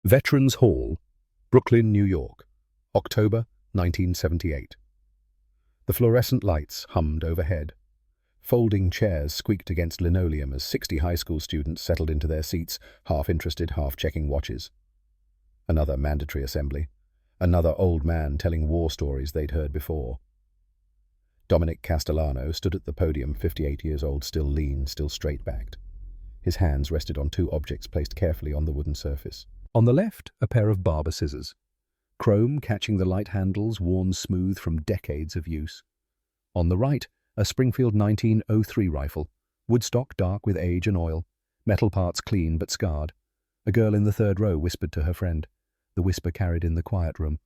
Veterans Hall, Brooklyn, New York, October 1978. The fluorescent lights hummed overhead. Folding chairs squeaked against linoleum as 60 high school students settled into their seats, half interested, half checking watches. Another mandatory assembly. Another old man telling war stories they'd heard before. Dominic Castellano stood at the podium, 58 years old, still lean, still straight-backed. His hands rested on two objects placed carefully on the wooden surface. On the left, a pair of Barber scissors. Chrome catching the light handles, worn smooth from decades of use. On the right, a Springfield 1903 rifle, woodstock dark with age and oil, metal parts clean but scarred. A girl in the third row whispered to her friend. The whisper carried in the quiet room.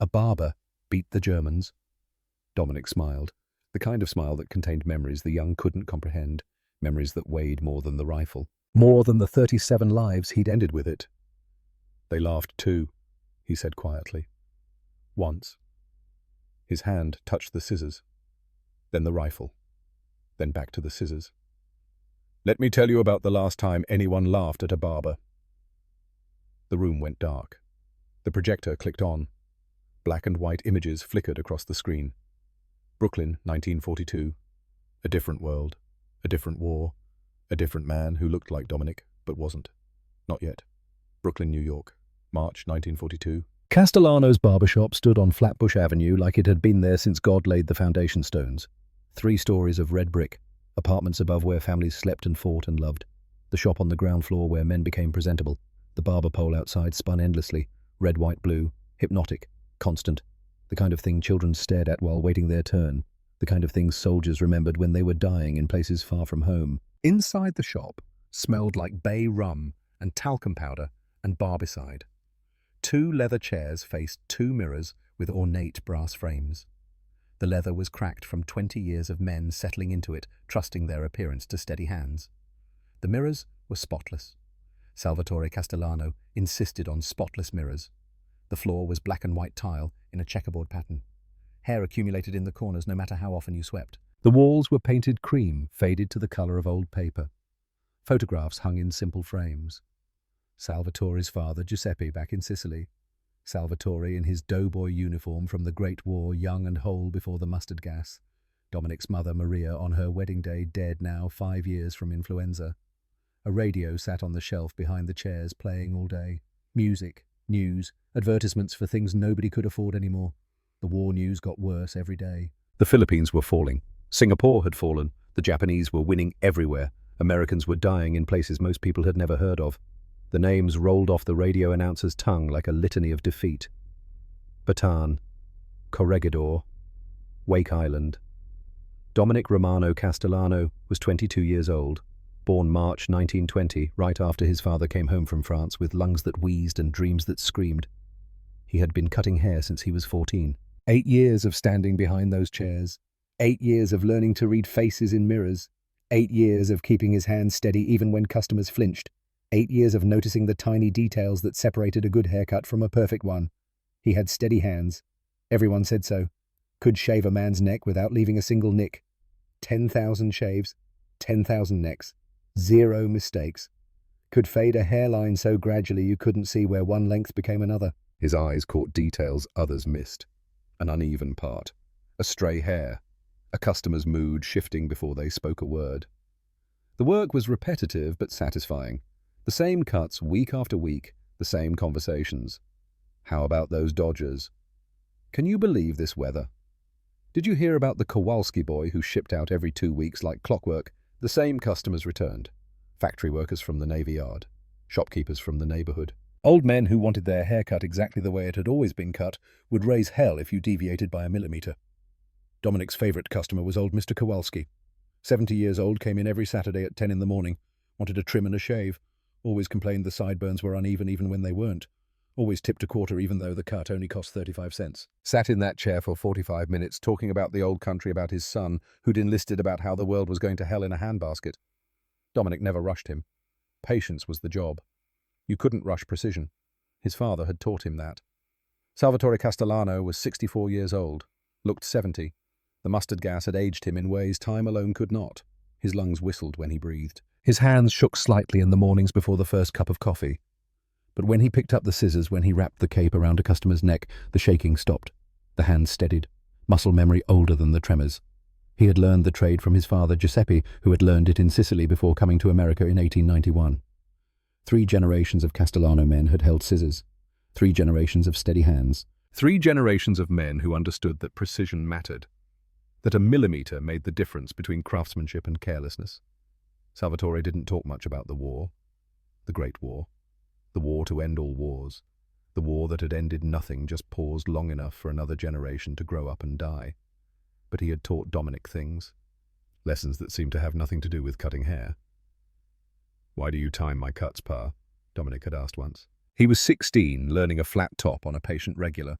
A Barber beat the Germans. Dominic smiled, the kind of smile that contained memories the young couldn't comprehend, memories that weighed more than the rifle, more than the 37 lives he'd ended with it. They laughed too, he said quietly. Once. His hand touched the scissors, then the rifle, then back to the scissors. Let me tell you about the last time anyone laughed at a Barber. The room went dark. The projector clicked on. Black and white images flickered across the screen. Brooklyn, 1942. A different world, a different war, a different man who looked like Dominic, but wasn't. Not yet. Brooklyn, New York, March 1942. Castellano's barbershop stood on Flatbush Avenue like it had been there since God laid the foundation stones. 3 stories of red brick, apartments above where families slept and fought and loved. The shop on the ground floor where men became presentable. The barber pole outside spun endlessly, red, white, blue, hypnotic, constant. The kind of thing children stared at while waiting their turn. The kind of thing soldiers remembered when they were dying in places far from home. Inside the shop smelled like bay rum and talcum powder and barbicide. 2 leather chairs faced 2 mirrors with ornate brass frames. The leather was cracked from 20 years of men settling into it, trusting their appearance to steady hands. The mirrors were spotless. Salvatore Castellano insisted on spotless mirrors. The floor was black and white tile in a checkerboard pattern. Hair accumulated in the corners no matter how often you swept. The walls were painted cream, faded to the color of old paper. Photographs hung in simple frames. Salvatore's father, Giuseppe, back in Sicily. Salvatore in his doughboy uniform from the Great War, young and whole before the mustard gas. Dominic's mother, Maria, on her wedding day, dead now, 5 years from influenza. A radio sat on the shelf behind the chairs, playing all day. Music, news, advertisements for things nobody could afford anymore. The war news got worse every day. The Philippines were falling. Singapore had fallen. The Japanese were winning everywhere. Americans were dying in places most people had never heard of. The names rolled off the radio announcer's tongue like a litany of defeat. Bataan, Corregidor, Wake Island. Dominic Romano Castellano was 22 years old, born March 1920, right after his father came home from France with lungs that wheezed and dreams that screamed. He had been cutting hair since he was 14. 8 years of standing behind those chairs. 8 years of learning to read faces in mirrors. 8 years of keeping his hands steady even when customers flinched. 8 years of noticing the tiny details that separated a good haircut from a perfect one. He had steady hands. Everyone said so. Could shave a man's neck without leaving a single nick. 10,000 shaves, 10,000 necks. 0 mistakes. Could fade a hairline so gradually you couldn't see where one length became another. His eyes caught details others missed. An uneven part. A stray hair. A customer's mood shifting before they spoke a word. The work was repetitive but satisfying. The same cuts week after week, the same conversations. How about those Dodgers? Can you believe this weather? Did you hear about the Kowalski boy who shipped out every 2 weeks like clockwork? The same customers returned. Factory workers from the Navy Yard. Shopkeepers from the neighborhood. Old men who wanted their hair cut exactly the way it had always been cut would raise hell if you deviated by a millimeter. Dominic's favorite customer was old Mr. Kowalski. 70 years old, came in every Saturday at 10 in the morning. Wanted a trim and a shave. Always complained the sideburns were uneven even when they weren't. Always tipped a quarter even though the cut only cost 35 cents. Sat in that chair for 45 minutes talking about the old country, about his son, who'd enlisted, about how the world was going to hell in a handbasket. Dominic never rushed him. Patience was the job. You couldn't rush precision. His father had taught him that. Salvatore Castellano was 64 years old, looked 70. The mustard gas had aged him in ways time alone could not. His lungs whistled when he breathed. His hands shook slightly in the mornings before the first cup of coffee. But when he picked up the scissors, when he wrapped the cape around a customer's neck, the shaking stopped. The hands steadied, muscle memory older than the tremors. He had learned the trade from his father, Giuseppe, who had learned it in Sicily before coming to America in 1891. 3 generations of Castellano men had held scissors. 3 generations of steady hands. 3 generations of men who understood that precision mattered, that a millimeter made the difference between craftsmanship and carelessness. Salvatore didn't talk much about the war, the Great War, the war to end all wars, the war that had ended nothing, just paused long enough for another generation to grow up and die. But he had taught Dominic things, lessons that seemed to have nothing to do with cutting hair. "Why do you time my cuts, Pa?" Dominic had asked once. He was 16, learning a flat top on a patient regular.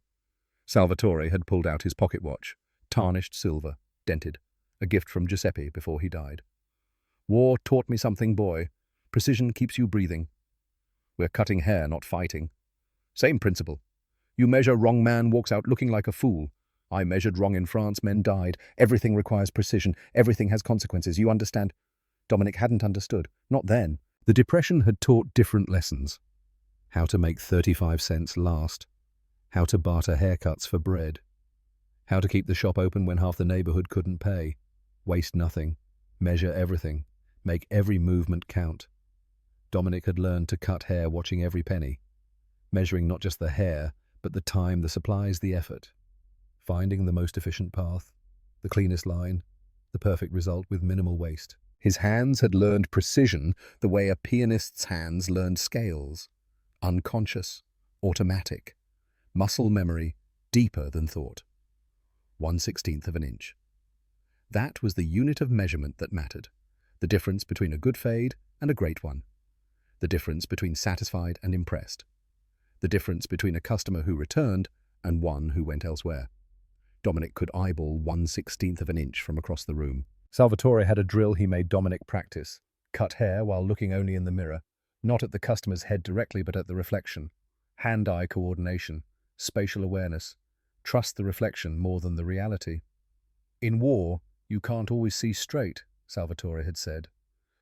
Salvatore had pulled out his pocket watch, tarnished silver, dented, a gift from Giuseppe before he died. "War taught me something, boy. Precision keeps you breathing. We're cutting hair, not fighting. Same principle. You measure wrong, man walks out looking like a fool. I measured wrong in France, men died. Everything requires precision. Everything has consequences. You understand?" Dominic hadn't understood. Not then. The Depression had taught different lessons. How to make 35 cents last. How to barter haircuts for bread. How to keep the shop open when half the neighborhood couldn't pay. Waste nothing. Measure everything. Make every movement count. Dominic had learned to cut hair watching every penny. Measuring not just the hair, but the time, the supplies, the effort. Finding the most efficient path, the cleanest line, the perfect result with minimal waste. His hands had learned precision the way a pianist's hands learned scales. Unconscious, automatic, muscle memory deeper than thought. 1/16 of an inch. That was the unit of measurement that mattered. The difference between a good fade and a great one. The difference between satisfied and impressed. The difference between a customer who returned and one who went elsewhere. Dominic could eyeball 1/16 of an inch from across the room. Salvatore had a drill he made Dominic practice. Cut hair while looking only in the mirror, not at the customer's head directly but at the reflection. Hand-eye coordination, spatial awareness. Trust the reflection more than the reality. "In war, you can't always see straight," Salvatore had said.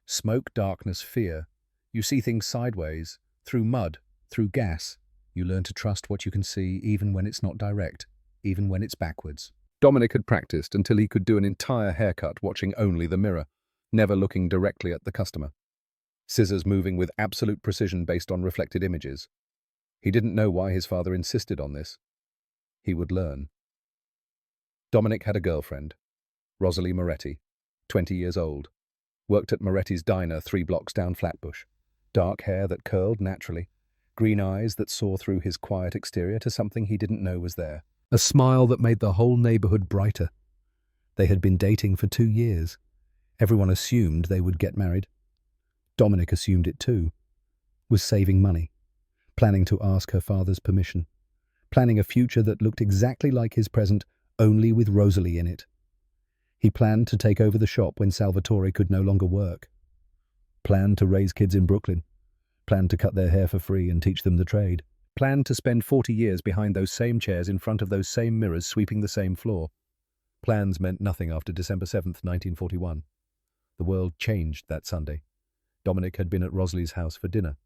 "Smoke, darkness, fear. You see things sideways, through mud, through gas. You learn to trust what you can see even when it's not direct, even when it's backwards." Dominic had practiced until he could do an entire haircut watching only the mirror, never looking directly at the customer. Scissors moving with absolute precision based on reflected images. He didn't know why his father insisted on this. He would learn. Dominic had a girlfriend, Rosalie Moretti, 20 years old. Worked at Moretti's diner 3 blocks down Flatbush. Dark hair that curled naturally. Green eyes that saw through his quiet exterior to something he didn't know was there. A smile that made the whole neighborhood brighter. They had been dating for 2 years. Everyone assumed they would get married. Dominic assumed it too. Was saving money. Planning to ask her father's permission. Planning a future that looked exactly like his present, only with Rosalie in it. He planned to take over the shop when Salvatore could no longer work. Planned to raise kids in Brooklyn. Planned to cut their hair for free and teach them the trade. Planned to spend 40 years behind those same chairs in front of those same mirrors sweeping the same floor. Plans meant nothing after December 7th, 1941. The world changed that Sunday. Dominic had been at Rosalie's house for dinner.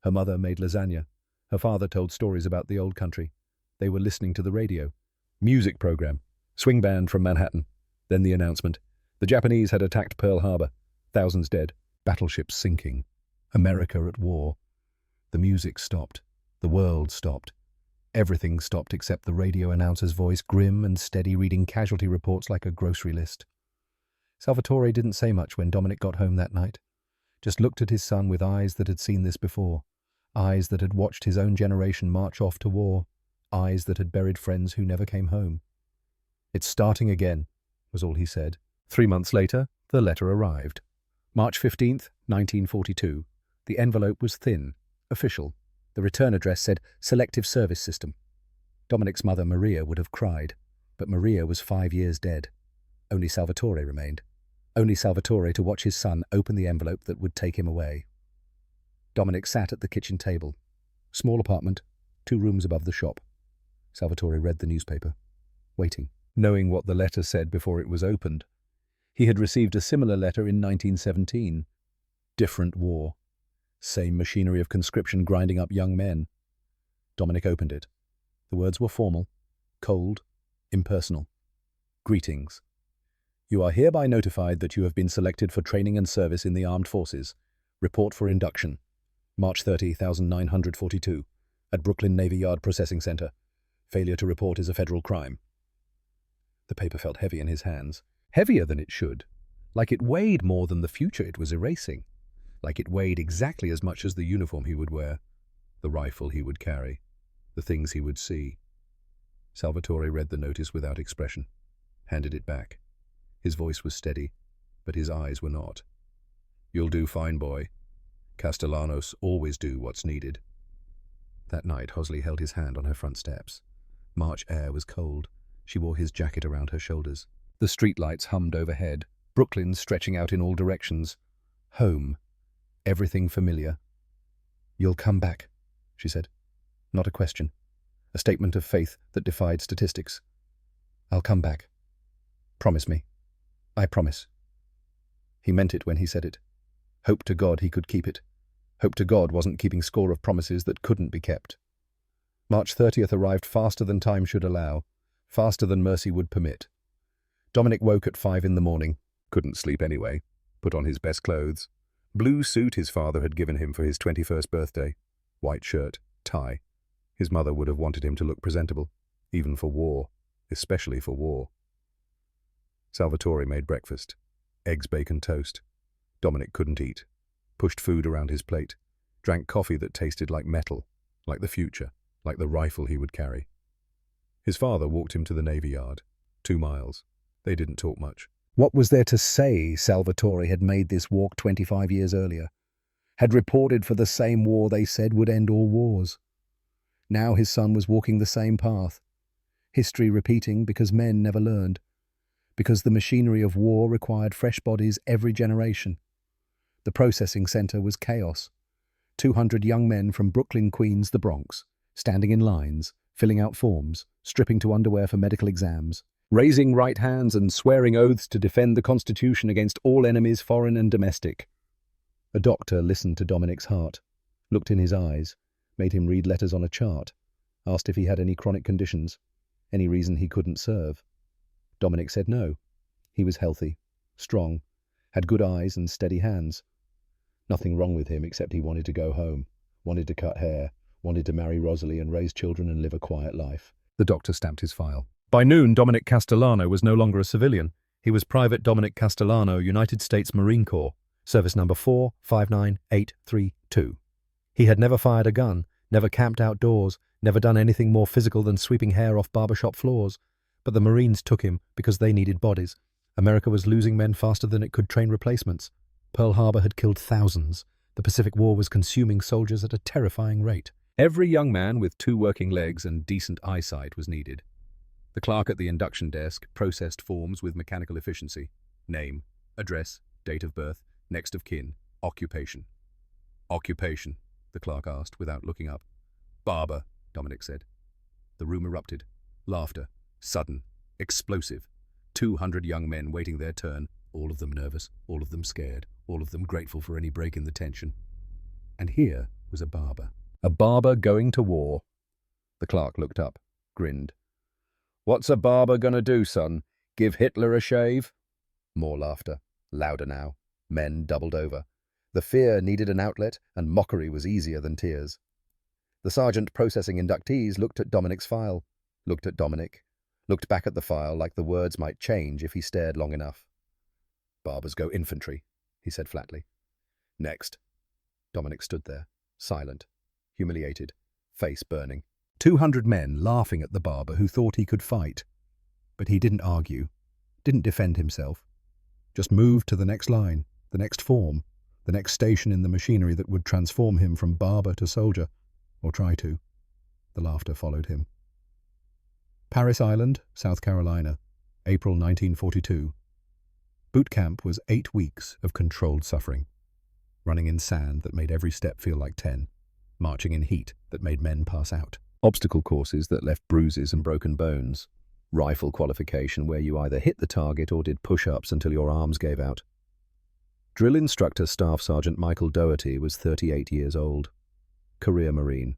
Her mother made lasagna. Her father told stories about the old country. They were listening to the radio. Music program. Swing band from Manhattan. Then the announcement. The Japanese had attacked Pearl Harbor. Thousands dead. Battleships sinking. America at war. The music stopped. The world stopped. Everything stopped except the radio announcer's voice, grim and steady, reading casualty reports like a grocery list. Salvatore didn't say much when Dominic got home that night. Just looked at his son with eyes that had seen this before. Eyes that had watched his own generation march off to war. Eyes that had buried friends who never came home. "It's starting again," was all he said. 3 months later, the letter arrived. March 15th, 1942. The envelope was thin, official. The return address said, "Selective Service System." Dominic's mother, Maria, would have cried, but Maria was 5 years dead. Only Salvatore remained. Only Salvatore to watch his son open the envelope that would take him away. Dominic sat at the kitchen table. Small apartment, 2 rooms above the shop. Salvatore read the newspaper, waiting, knowing what the letter said before it was opened. He had received a similar letter in 1917. Different war. Same machinery of conscription grinding up young men. Dominic opened it. The words were formal, cold, impersonal. Greetings. You are hereby notified that you have been selected for training and service in the armed forces. Report for induction. March 30, 1942. At Brooklyn Navy Yard Processing Center. Failure to report is a federal crime. The paper felt heavy in his hands. Heavier than it should. Like it weighed more than the future it was erasing. Like it weighed exactly as much as the uniform he would wear, the rifle he would carry, the things he would see. Salvatore read the notice without expression, handed it back. His voice was steady, but his eyes were not. You'll do fine, boy. Castellanos always do what's needed. That night, Hosley held his hand on her front steps. March air was cold. She wore his jacket around her shoulders. The streetlights hummed overhead, Brooklyn stretching out in all directions. Home. Everything familiar. You'll come back, she said. Not a question. A statement of faith that defied statistics. I'll come back. Promise me. I promise. He meant it when he said it. Hope to God he could keep it. Hope to God wasn't keeping score of promises that couldn't be kept. March 30th arrived faster than time should allow, faster than mercy would permit. Dominic woke at 5 in the morning, couldn't sleep anyway, put on his best clothes. Blue suit his father had given him for his 21st birthday. White shirt, tie. His mother would have wanted him to look presentable, even for war, especially for war. Salvatore made breakfast. Eggs, bacon, toast. Dominic couldn't eat. Pushed food around his plate. Drank coffee that tasted like metal, like the future, like the rifle he would carry. His father walked him to the Navy Yard. 2 miles. They didn't talk much. What was there to say Salvatore had made this walk 25 years earlier? Had reported for the same war they said would end all wars. Now his son was walking the same path. History repeating because men never learned. Because the machinery of war required fresh bodies every generation. The processing center was chaos. 200 young men from Brooklyn, Queens, the Bronx, standing in lines, filling out forms, stripping to underwear for medical exams, raising right hands and swearing oaths to defend the Constitution against all enemies, foreign and domestic. A doctor listened to Dominic's heart, looked in his eyes, made him read letters on a chart, asked if he had any chronic conditions, any reason he couldn't serve. Dominic said no. He was healthy, strong, had good eyes and steady hands. Nothing wrong with him except he wanted to go home, wanted to cut hair, wanted to marry Rosalie and raise children and live a quiet life. The doctor stamped his file. By noon, Dominic Castellano was no longer a civilian. He was Private Dominic Castellano, United States Marine Corps, service number 459832. He had never fired a gun, never camped outdoors, never done anything more physical than sweeping hair off barbershop floors. But the Marines took him because they needed bodies. America was losing men faster than it could train replacements. Pearl Harbor had killed thousands. The Pacific War was consuming soldiers at a terrifying rate. Every young man with 2 working legs and decent eyesight was needed. The clerk at the induction desk processed forms with mechanical efficiency. Name, address, date of birth, next of kin, occupation. Occupation, the clerk asked without looking up. Barber, Dominic said. The room erupted. Laughter. Sudden. Explosive. 200 young men waiting their turn, all of them nervous, all of them scared, all of them grateful for any break in the tension. And here was a barber. A barber going to war. The clerk looked up, grinned. What's a barber gonna do, son? Give Hitler a shave? More laughter. Louder now. Men doubled over. The fear needed an outlet, and mockery was easier than tears. The sergeant processing inductees looked at Dominic's file, looked at Dominic, looked back at the file like the words might change if he stared long enough. Barbers go infantry, he said flatly. Next. Dominic stood there, silent, humiliated, face burning. 200 men laughing at the barber who thought he could fight. But he didn't argue, didn't defend himself. Just moved to the next line, the next form, the next station in the machinery that would transform him from barber to soldier, or try to. The laughter followed him. Paris Island, South Carolina, April 1942. Boot camp was 8 weeks of controlled suffering. Running in sand that made every step feel like 10. Marching in heat that made men pass out. Obstacle courses that left bruises and broken bones. Rifle qualification where you either hit the target or did push-ups until your arms gave out. Drill Instructor Staff Sergeant Michael Doherty was 38 years old. Career Marine.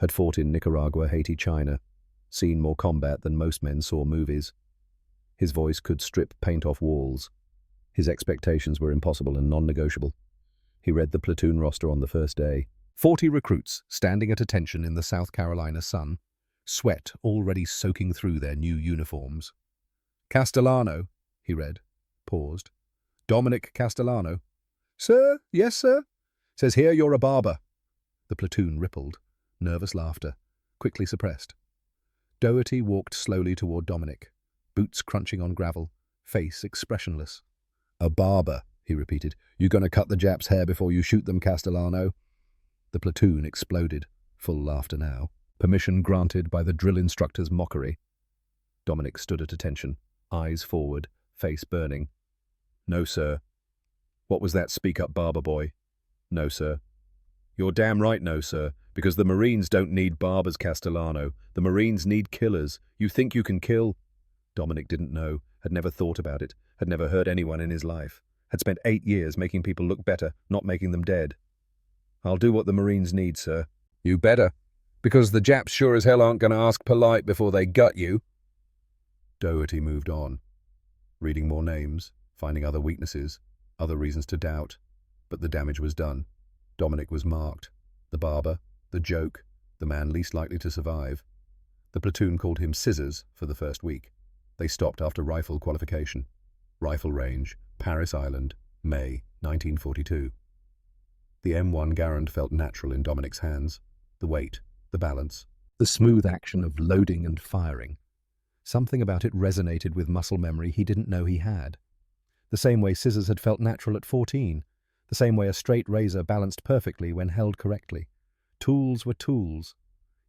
Had fought in Nicaragua, Haiti, China. Seen more combat than most men saw movies. His voice could strip paint off walls. His expectations were impossible and non-negotiable. He read the platoon roster on the first day. 40 recruits standing at attention in the South Carolina sun, sweat already soaking through their new uniforms. Castellano, he read, paused. Dominic Castellano. Sir, yes, sir. Says here you're a barber. The platoon rippled, nervous laughter, quickly suppressed. Doherty walked slowly toward Dominic, boots crunching on gravel, face expressionless. A barber, he repeated. You gonna cut the Japs' hair before you shoot them, Castellano? The platoon exploded, full laughter now. Permission granted by the drill instructor's mockery. Dominic stood at attention, eyes forward, face burning. No, sir. What was that speak-up barber boy? No, sir. You're damn right, no, sir, because the Marines don't need barbers, Castellano. The Marines need killers. You think you can kill? Dominic didn't know, had never thought about it, had never heard anyone in his life, had spent 8 years making people look better, not making them dead. I'll do what the Marines need, sir. You better, because the Japs sure as hell aren't going to ask polite before they gut you. Doherty moved on, reading more names, finding other weaknesses, other reasons to doubt, but the damage was done. Dominic was marked. The barber, the joke, the man least likely to survive. The platoon called him Scissors for the first week. They stopped after rifle qualification. Rifle range, Paris Island, May 1942. The M1 Garand felt natural in Dominic's hands. The weight, the balance, the smooth action of loading and firing. Something about it resonated with muscle memory he didn't know he had. The same way scissors had felt natural at 14. The same way a straight razor balanced perfectly when held correctly. Tools were tools.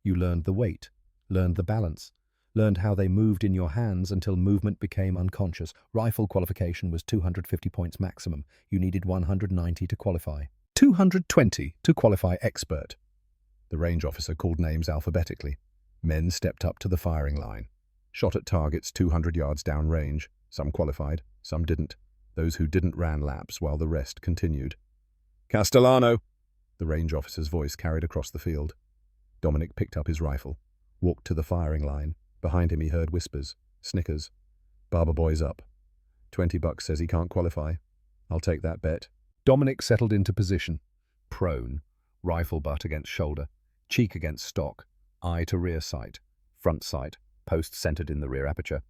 You learned the weight, learned the balance, learned how they moved in your hands until movement became unconscious. Rifle qualification was 250 points maximum. You needed 190 to qualify. 220 to qualify expert. The range officer called names alphabetically. Men stepped up to the firing line. Shot at targets 200 yards down range. Some qualified, some didn't. Those who didn't ran laps while the rest continued. Castellano! The range officer's voice carried across the field. Dominic picked up his rifle, walked to the firing line. Behind him he heard whispers, snickers. Barber boy's up. $20 says he can't qualify. I'll take that bet. Dominic settled into position. Prone, rifle butt against shoulder, cheek against stock, eye to rear sight, front sight, post centered in the rear aperture.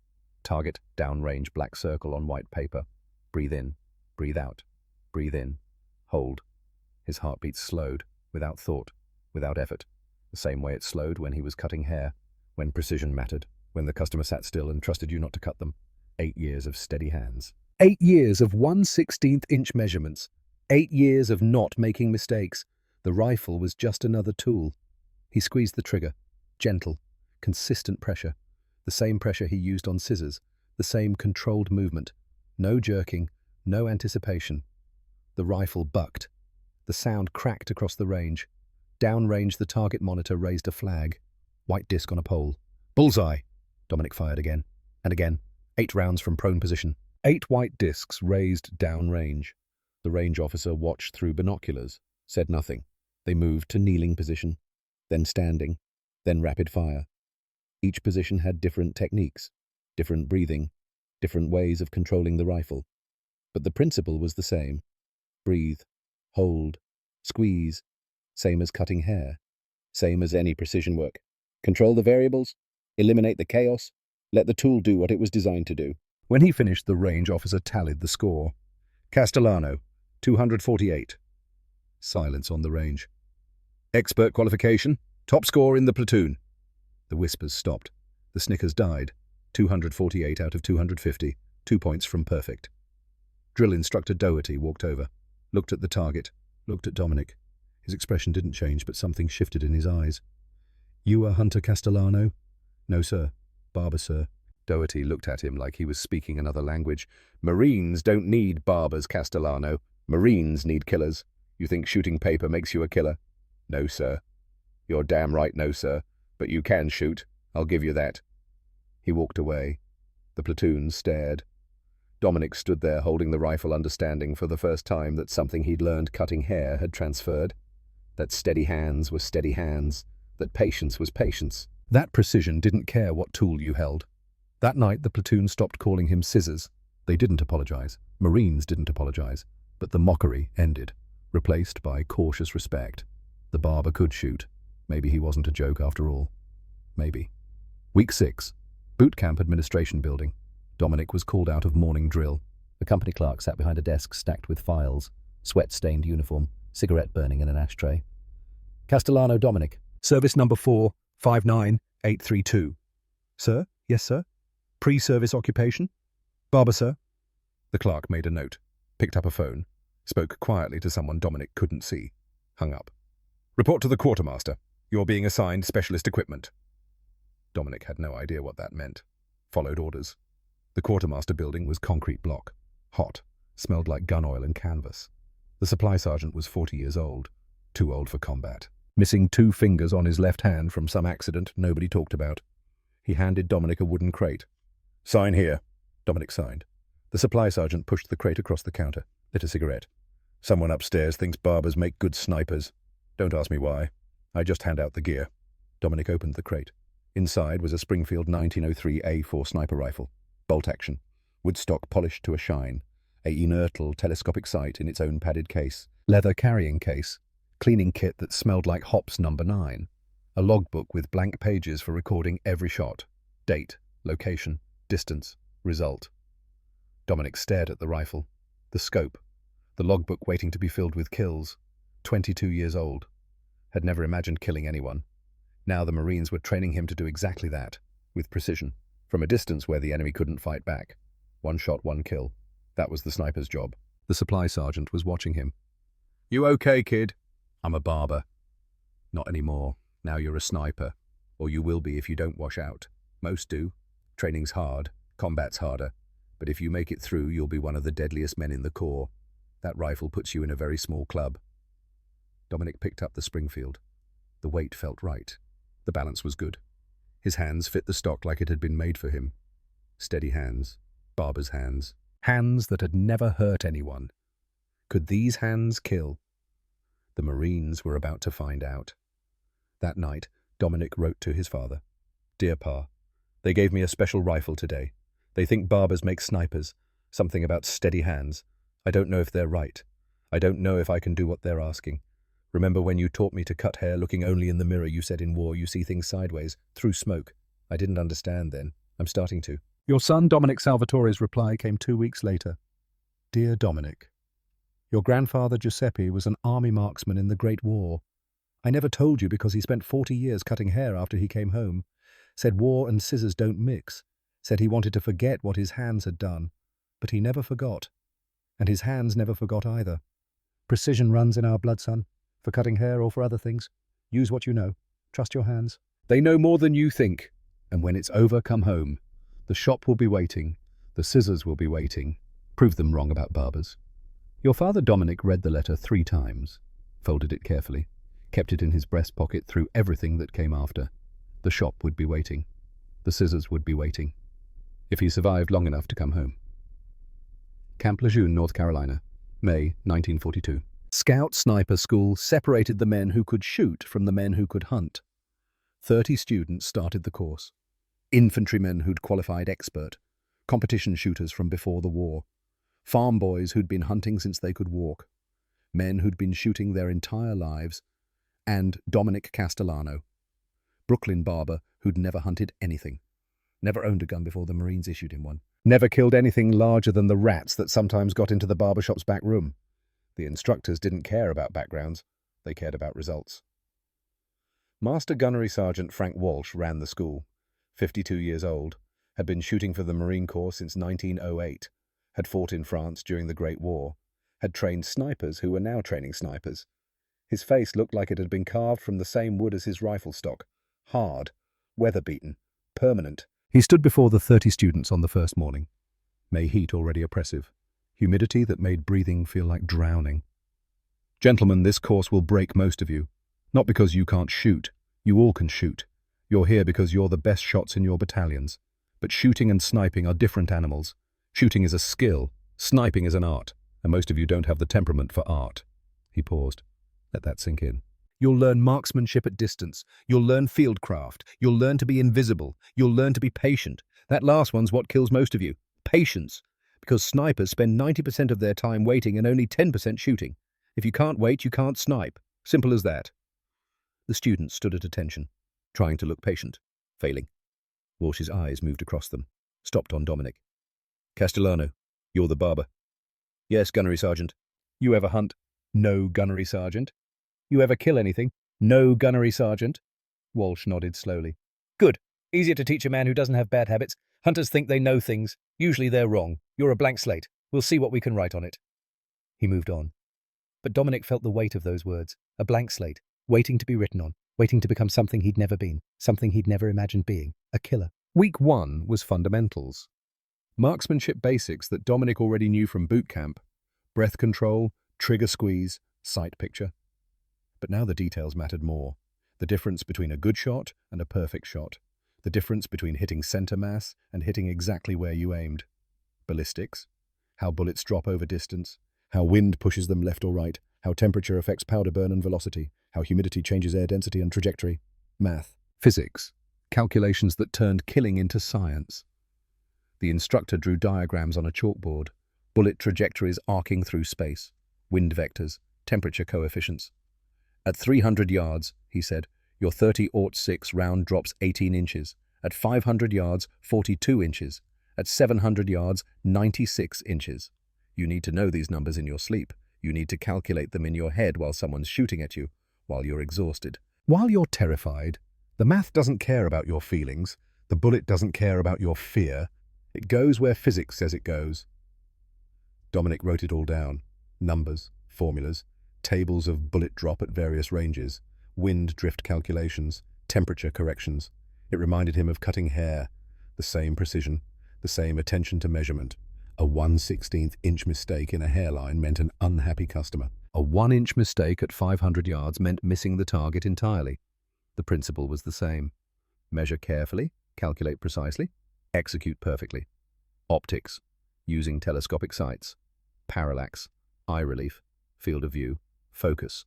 Target, downrange black circle on white paper. Breathe in, breathe out, breathe in, hold. His heartbeat slowed, without thought, without effort, the same way it slowed when he was cutting hair, when precision mattered, when the customer sat still and trusted you not to cut them. 8 years of steady hands. 8 years of 1/16 inch measurements. 8 years of not making mistakes. The rifle was just another tool. He squeezed the trigger. Gentle, consistent pressure. The same pressure he used on scissors. The same controlled movement. No jerking, no anticipation. The rifle bucked. The sound cracked across the range. Downrange, the target monitor raised a flag. White disc on a pole. Bullseye! Dominic fired again. And again. 8 rounds from prone position. 8 white discs raised downrange. The range officer watched through binoculars, said nothing. They moved to kneeling position, then standing, then rapid fire. Each position had different techniques, different breathing, different ways of controlling the rifle. But the principle was the same. Breathe, hold, squeeze, same as cutting hair, same as any precision work. Control the variables, eliminate the chaos, let the tool do what it was designed to do. When he finished, the range officer tallied the score. Castellano, 248. Silence on the range. Expert qualification, top score in the platoon. The whispers stopped. The snickers died. 248 out of 250, 2 points from perfect. Drill instructor Doherty walked over, looked at the target, looked at Dominic. His expression didn't change, but something shifted in his eyes. You are Hunter Castellano? No, sir. Barber, sir. Doherty looked at him like he was speaking another language. Marines don't need barbers, Castellano. Marines need killers. You think shooting paper makes you a killer? No, sir. You're damn right, no, sir. But you can shoot. I'll give you that. He walked away. The platoon stared. Dominic stood there holding the rifle, understanding for the first time that something he'd learned cutting hair had transferred. That steady hands were steady hands. That patience was patience. That precision didn't care what tool you held. That night the platoon stopped calling him Scissors. They didn't apologize. Marines didn't apologize. But the mockery ended, replaced by cautious respect. The Barber could shoot. Maybe he wasn't a joke after all. Maybe. Week 6. Boot Camp Administration Building. Dominic was called out of morning drill. The company clerk sat behind a desk stacked with files, sweat-stained uniform, cigarette burning in an ashtray. Castellano Dominic. Service number 459832. Sir? Yes, sir? Pre-service occupation? Barber, sir? The clerk made a note, picked up a phone, spoke quietly to someone Dominic couldn't see, hung up. Report to the quartermaster. You're being assigned specialist equipment. Dominic had no idea what that meant. Followed orders. The quartermaster building was concrete block, hot, smelled like gun oil and canvas. The supply sergeant was 40 years old, too old for combat. Missing 2 fingers on his left hand from some accident nobody talked about. He handed Dominic a wooden crate. Sign here. Dominic signed. The supply sergeant pushed the crate across the counter, lit a cigarette. Someone upstairs thinks barbers make good snipers. Don't ask me why. I just hand out the gear. Dominic opened the crate. Inside was a Springfield 1903 A4 sniper rifle. Bolt action. Woodstock polished to a shine. A inertial telescopic sight in its own padded case. Leather carrying case. Cleaning kit that smelled like hops number 9. A logbook with blank pages for recording every shot. Date, location, distance, result. Dominic stared at the rifle. The scope. The logbook waiting to be filled with kills. 22 years old. Had never imagined killing anyone. Now the Marines were training him to do exactly that, with precision, from a distance where the enemy couldn't fight back. 1 shot, 1 kill. That was the sniper's job. The supply sergeant was watching him. You okay, kid? I'm a barber. Not anymore. Now you're a sniper. Or you will be if you don't wash out. Most do. Training's hard. Combat's harder. But if you make it through, you'll be one of the deadliest men in the Corps. That rifle puts you in a very small club. Dominic picked up the Springfield. The weight felt right. The balance was good. His hands fit the stock like it had been made for him. Steady hands. Barber's hands. Hands that had never hurt anyone. Could these hands kill? The Marines were about to find out. That night, Dominic wrote to his father. Dear Pa, they gave me a special rifle today. They think barbers make snipers. Something about steady hands. I don't know if they're right. I don't know if I can do what they're asking. Remember when you taught me to cut hair looking only in the mirror? You said in war you see things sideways, through smoke. I didn't understand then. I'm starting to. Your son Dominic Salvatore's reply came 2 weeks later. Dear Dominic, your grandfather Giuseppe was an army marksman in the Great War. I never told you because he spent 40 years cutting hair after he came home. Said war and scissors don't mix. Said he wanted to forget what his hands had done. But he never forgot. And his hands never forgot either. Precision runs in our blood, son. For cutting hair or for other things. Use what you know. Trust your hands. They know more than you think. And when it's over, come home. The shop will be waiting. The scissors will be waiting. Prove them wrong about barbers. Your father Dominic read the letter 3 times. Folded it carefully. Kept it in his breast pocket through everything that came after. The shop would be waiting. The scissors would be waiting. If he survived long enough to come home. Camp Lejeune, North Carolina. May 1942. Scout Sniper School separated the men who could shoot from the men who could hunt. 30 students started the course. Infantrymen who'd qualified expert. Competition shooters from before the war. Farm boys who'd been hunting since they could walk. Men who'd been shooting their entire lives. And Dominic Castellano. Brooklyn Barber who'd never hunted anything. Never owned a gun before the Marines issued him one. Never killed anything larger than the rats that sometimes got into the barbershop's back room. The instructors didn't care about backgrounds. They cared about results. Master Gunnery Sergeant Frank Walsh ran the school. 52 years old. Had been shooting for the Marine Corps since 1908. Had fought in France during the Great War. Had trained snipers who were now training snipers. His face looked like it had been carved from the same wood as his rifle stock. Hard. Weather-beaten. Permanent. He stood before the 30 students on the first morning. May heat already oppressive. Humidity that made breathing feel like drowning. Gentlemen, this course will break most of you. Not because you can't shoot. You all can shoot. You're here because you're the best shots in your battalions. But shooting and sniping are different animals. Shooting is a skill, sniping is an art, and most of you don't have the temperament for art. He paused. Let that sink in. You'll learn marksmanship at distance. You'll learn fieldcraft. You'll learn to be invisible. You'll learn to be patient. That last one's what kills most of you. Patience. Because snipers spend 90% of their time waiting and only 10% shooting. If you can't wait, you can't snipe. Simple as that. The students stood at attention, trying to look patient, failing. Walsh's eyes moved across them, stopped on Dominic. Castellano, you're the barber. Yes, gunnery sergeant. You ever hunt? No, gunnery sergeant. You ever kill anything? No, gunnery sergeant. Walsh nodded slowly. Good. Easier to teach a man who doesn't have bad habits. Hunters think they know things. Usually they're wrong. You're a blank slate. We'll see what we can write on it. He moved on. But Dominic felt the weight of those words. A blank slate, waiting to be written on, waiting to become something he'd never been, something he'd never imagined being, a killer. Week 1 was fundamentals. Marksmanship basics that Dominic already knew from boot camp. Breath control, trigger squeeze, sight picture. But now the details mattered more. The difference between a good shot and a perfect shot. The difference between hitting center mass and hitting exactly where you aimed. Ballistics. How bullets drop over distance. How wind pushes them left or right. How temperature affects powder burn and velocity. How humidity changes air density and trajectory. Math. Physics. Calculations that turned killing into science. The instructor drew diagrams on a chalkboard. Bullet trajectories arcing through space. Wind vectors. Temperature coefficients. At 300 yards, he said, your 30-06 round drops 18 inches. At 500 yards, 42 inches. At 700 yards, 96 inches. You need to know these numbers in your sleep. You need to calculate them in your head while someone's shooting at you, while you're exhausted. While you're terrified, the math doesn't care about your feelings. The bullet doesn't care about your fear. It goes where physics says it goes. Dominic wrote it all down. Numbers, formulas, tables of bullet drop at various ranges, wind drift calculations, temperature corrections. It reminded him of cutting hair. The same precision, the same attention to measurement. A 1/16 inch mistake in a hairline meant an unhappy customer. A 1-inch mistake at 500 yards meant missing the target entirely. The principle was the same. Measure carefully, calculate precisely, execute perfectly. Optics, using telescopic sights. Parallax, eye relief, field of view, focus.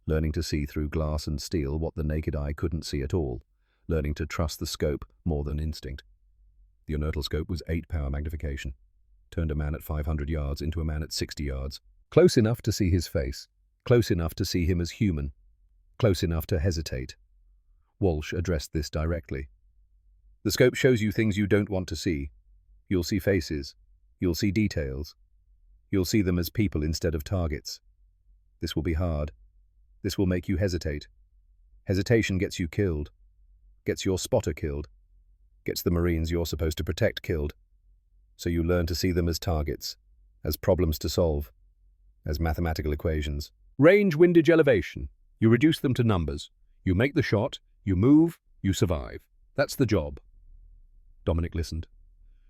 Learning to see through glass and steel what the naked eye couldn't see at all. Learning to trust the scope more than instinct. The inertial scope was 8-power magnification. Turned a man at 500 yards into a man at 60 yards. Close enough to see his face. Close enough to see him as human. Close enough to hesitate. Walsh addressed this directly. The scope shows you things you don't want to see. You'll see faces. You'll see details. You'll see them as people instead of targets. This will be hard. This will make you hesitate. Hesitation gets you killed. Gets your spotter killed. Gets the Marines you're supposed to protect killed. So you learn to see them as targets, as problems to solve, as mathematical equations. Range, windage, elevation. You reduce them to numbers. You make the shot, you move, you survive. That's the job. Dominic listened.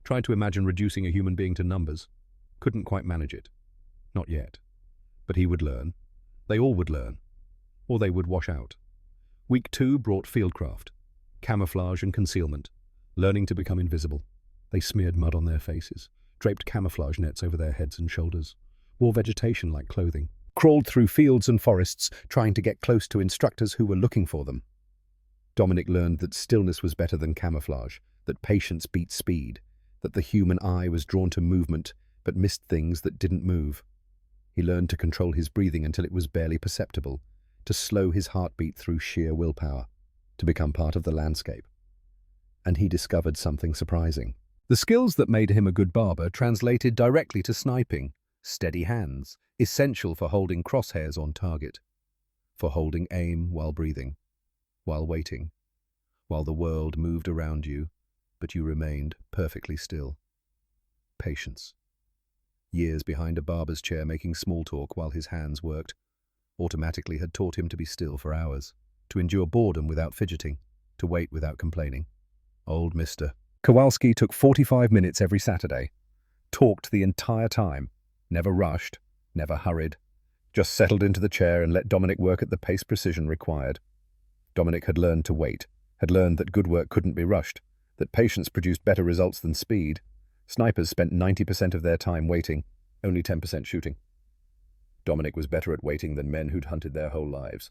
Tried to imagine reducing a human being to numbers. Couldn't quite manage it. Not yet. But he would learn. They all would learn. Or they would wash out. Week 2 brought fieldcraft, camouflage and concealment, learning to become invisible. They smeared mud on their faces, draped camouflage nets over their heads and shoulders, wore vegetation like clothing, crawled through fields and forests trying to get close to instructors who were looking for them. Dominic learned that stillness was better than camouflage, that patience beat speed, that the human eye was drawn to movement but missed things that didn't move. He learned to control his breathing until it was barely perceptible, to slow his heartbeat through sheer willpower, to become part of the landscape. And he discovered something surprising. The skills that made him a good barber translated directly to sniping. Steady hands, essential for holding crosshairs on target, for holding aim while breathing, while waiting, while the world moved around you, but you remained perfectly still. Patience. Years behind a barber's chair making small talk while his hands worked, automatically had taught him to be still for hours, to endure boredom without fidgeting, to wait without complaining. Old Mr. Kowalski took 45 minutes every Saturday, talked the entire time, never rushed, never hurried, just settled into the chair and let Dominic work at the pace precision required. Dominic had learned to wait, had learned that good work couldn't be rushed, that patience produced better results than speed, Snipers spent 90% of their time waiting, only 10% shooting. Dominic was better at waiting than men who'd hunted their whole lives.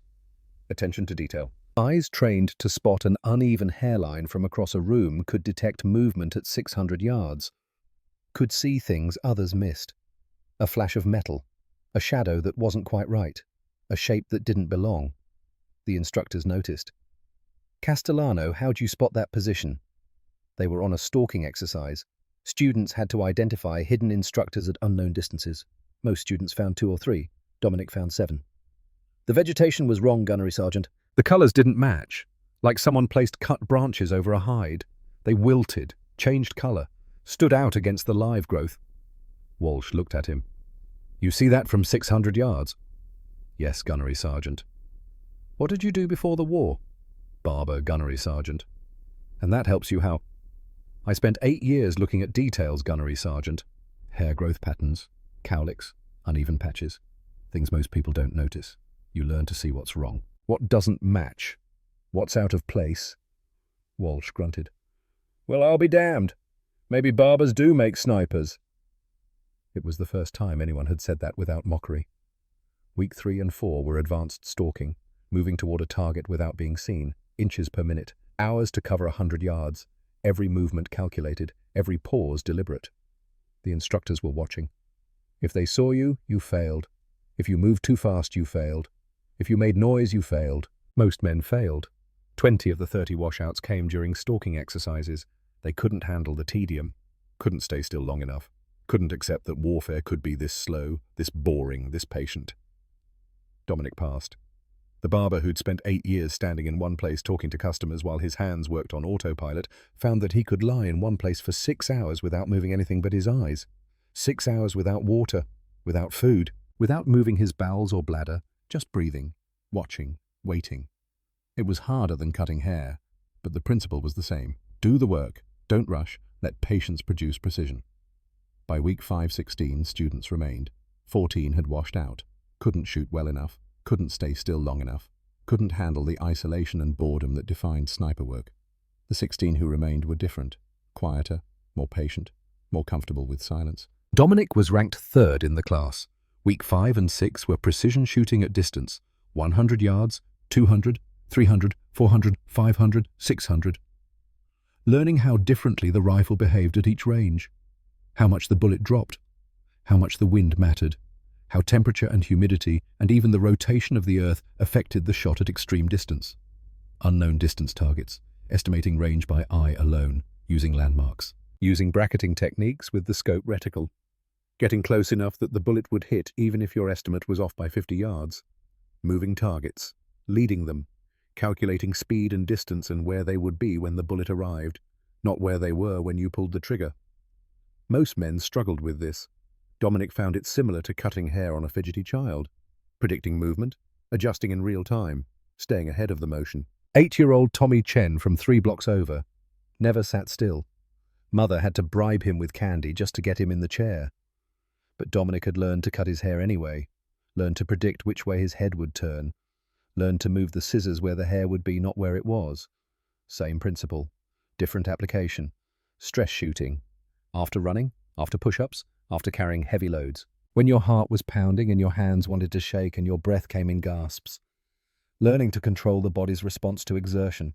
Attention to detail. Eyes trained to spot an uneven hairline from across a room could detect movement at 600 yards, could see things others missed. A flash of metal, a shadow that wasn't quite right, a shape that didn't belong. The instructors noticed. Castellano, how'd you spot that position? They were on a stalking exercise. Students had to identify hidden instructors at unknown distances. Most students found 2 or 3. Dominic found 7. The vegetation was wrong, Gunnery Sergeant. The colours didn't match, like someone placed cut branches over a hide. They wilted, changed colour, stood out against the live growth. Walsh looked at him. You see that from 600 yards? Yes, Gunnery Sergeant. What did you do before the war? Barber, Gunnery Sergeant. And that helps you how? I spent 8 years looking at details, Gunnery Sergeant. Hair growth patterns, cowlicks, uneven patches. Things most people don't notice. You learn to see what's wrong. What doesn't match? What's out of place? Walsh grunted. Well, I'll be damned. Maybe barbers do make snipers. It was the first time anyone had said that without mockery. Week 3 and 4 were advanced stalking, moving toward a target without being seen, inches per minute, hours to cover 100 yards, every movement calculated, every pause deliberate. The instructors were watching. If they saw you, you failed. If you moved too fast, you failed. If you made noise, you failed. Most men failed. 20 of the 30 washouts came during stalking exercises. They couldn't handle the tedium, couldn't stay still long enough, couldn't accept that warfare could be this slow, this boring, this patient. Dominic passed. The barber, who'd spent 8 years standing in one place talking to customers while his hands worked on autopilot, found that he could lie in one place for 6 hours without moving anything but his eyes. 6 hours without water, without food, without moving his bowels or bladder, just breathing, watching, waiting. It was harder than cutting hair, but the principle was the same. Do the work, don't rush, let patience produce precision. By week 5-16, students remained. 14 had washed out, couldn't shoot well enough, couldn't stay still long enough, couldn't handle the isolation and boredom that defined sniper work. The 16 who remained were different, quieter, more patient, more comfortable with silence. Dominic was ranked 3rd in the class. Week 5 and 6 were precision shooting at distance, 100 yards, 200, 300, 400, 500, 600. Learning how differently the rifle behaved at each range, how much the bullet dropped, how much the wind mattered, how temperature and humidity and even the rotation of the earth affected the shot at extreme distance. Unknown distance targets, estimating range by eye alone, using landmarks. Using bracketing techniques with the scope reticle. Getting close enough that the bullet would hit even if your estimate was off by 50 yards. Moving targets, leading them, calculating speed and distance and where they would be when the bullet arrived, not where they were when you pulled the trigger. Most men struggled with this. Dominic found it similar to cutting hair on a fidgety child, predicting movement, adjusting in real time, staying ahead of the motion. 8-year-old Tommy Chen from 3 blocks over never sat still. Mother had to bribe him with candy just to get him in the chair. But Dominic had learned to cut his hair anyway, learned to predict which way his head would turn, learned to move the scissors where the hair would be, not where it was. Same principle, different application. Stress shooting. After running, after push-ups, after carrying heavy loads. When your heart was pounding and your hands wanted to shake and your breath came in gasps. Learning to control the body's response to exertion.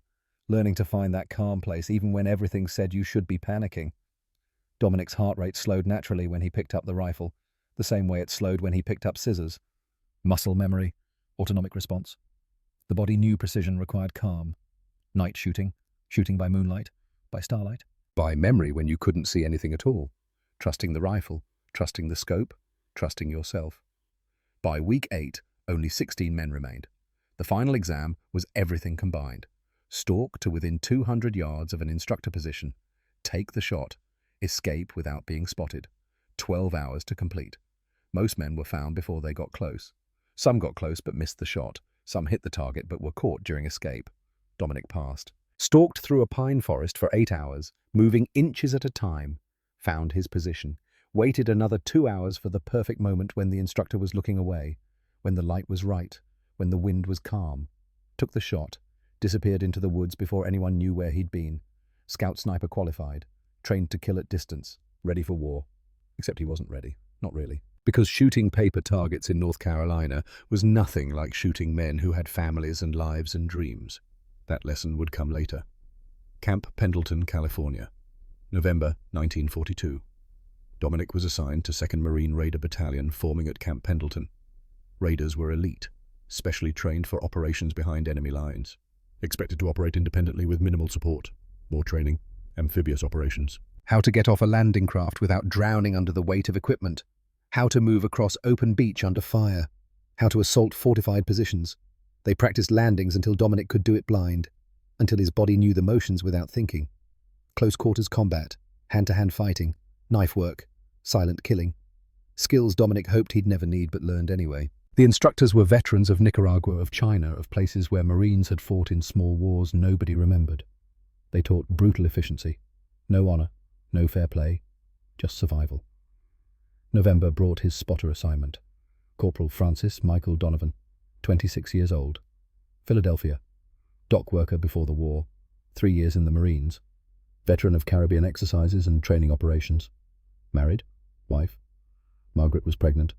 Learning to find that calm place even when everything said you should be panicking. Dominic's heart rate slowed naturally when he picked up the rifle, the same way it slowed when he picked up scissors. Muscle memory, autonomic response. The body knew precision required calm. Night shooting, shooting by moonlight, by starlight. By memory when you couldn't see anything at all. Trusting the rifle, trusting the scope, trusting yourself. By week 8, only 16 men remained. The final exam was everything combined. Stalk to within 200 yards of an instructor position. Take the shot. Escape without being spotted. 12 hours to complete. Most men were found before they got close. Some got close but missed the shot. Some hit the target but were caught during escape. Dominic passed. Stalked through a pine forest for 8 hours, moving inches at a time. Found his position. Waited another 2 hours for the perfect moment when the instructor was looking away, when the light was right, when the wind was calm. Took the shot. Disappeared into the woods before anyone knew where he'd been. Scout sniper qualified. Trained to kill at distance. ready for war. Except he wasn't ready. Not really. Because shooting paper targets in North Carolina was nothing like shooting men who had families and lives and dreams. That lesson would come later. Camp Pendleton, California. November 1942. Dominic was assigned to 2nd Marine Raider Battalion forming at Camp Pendleton. Raiders were elite, specially trained for operations behind enemy lines. Expected to operate independently with minimal support. More training. Amphibious operations. How to get off a landing craft without drowning under the weight of equipment. How to move across open beach under fire. How to assault fortified positions. They practiced landings until Dominic could do it blind, until his body knew the motions without thinking. Close quarters combat, hand-to-hand fighting, knife work, silent killing. Skills Dominic hoped he'd never need but learned anyway. The instructors were veterans of Nicaragua, of China, of places where Marines had fought in small wars nobody remembered. They taught brutal efficiency. No honor, no fair play, just survival. November brought his spotter assignment. Corporal Francis Michael Donovan, 26 years old. Philadelphia. Dock worker before the war. 3 years in the Marines. Veteran of Caribbean exercises and training operations. Married. Wife. Margaret was pregnant.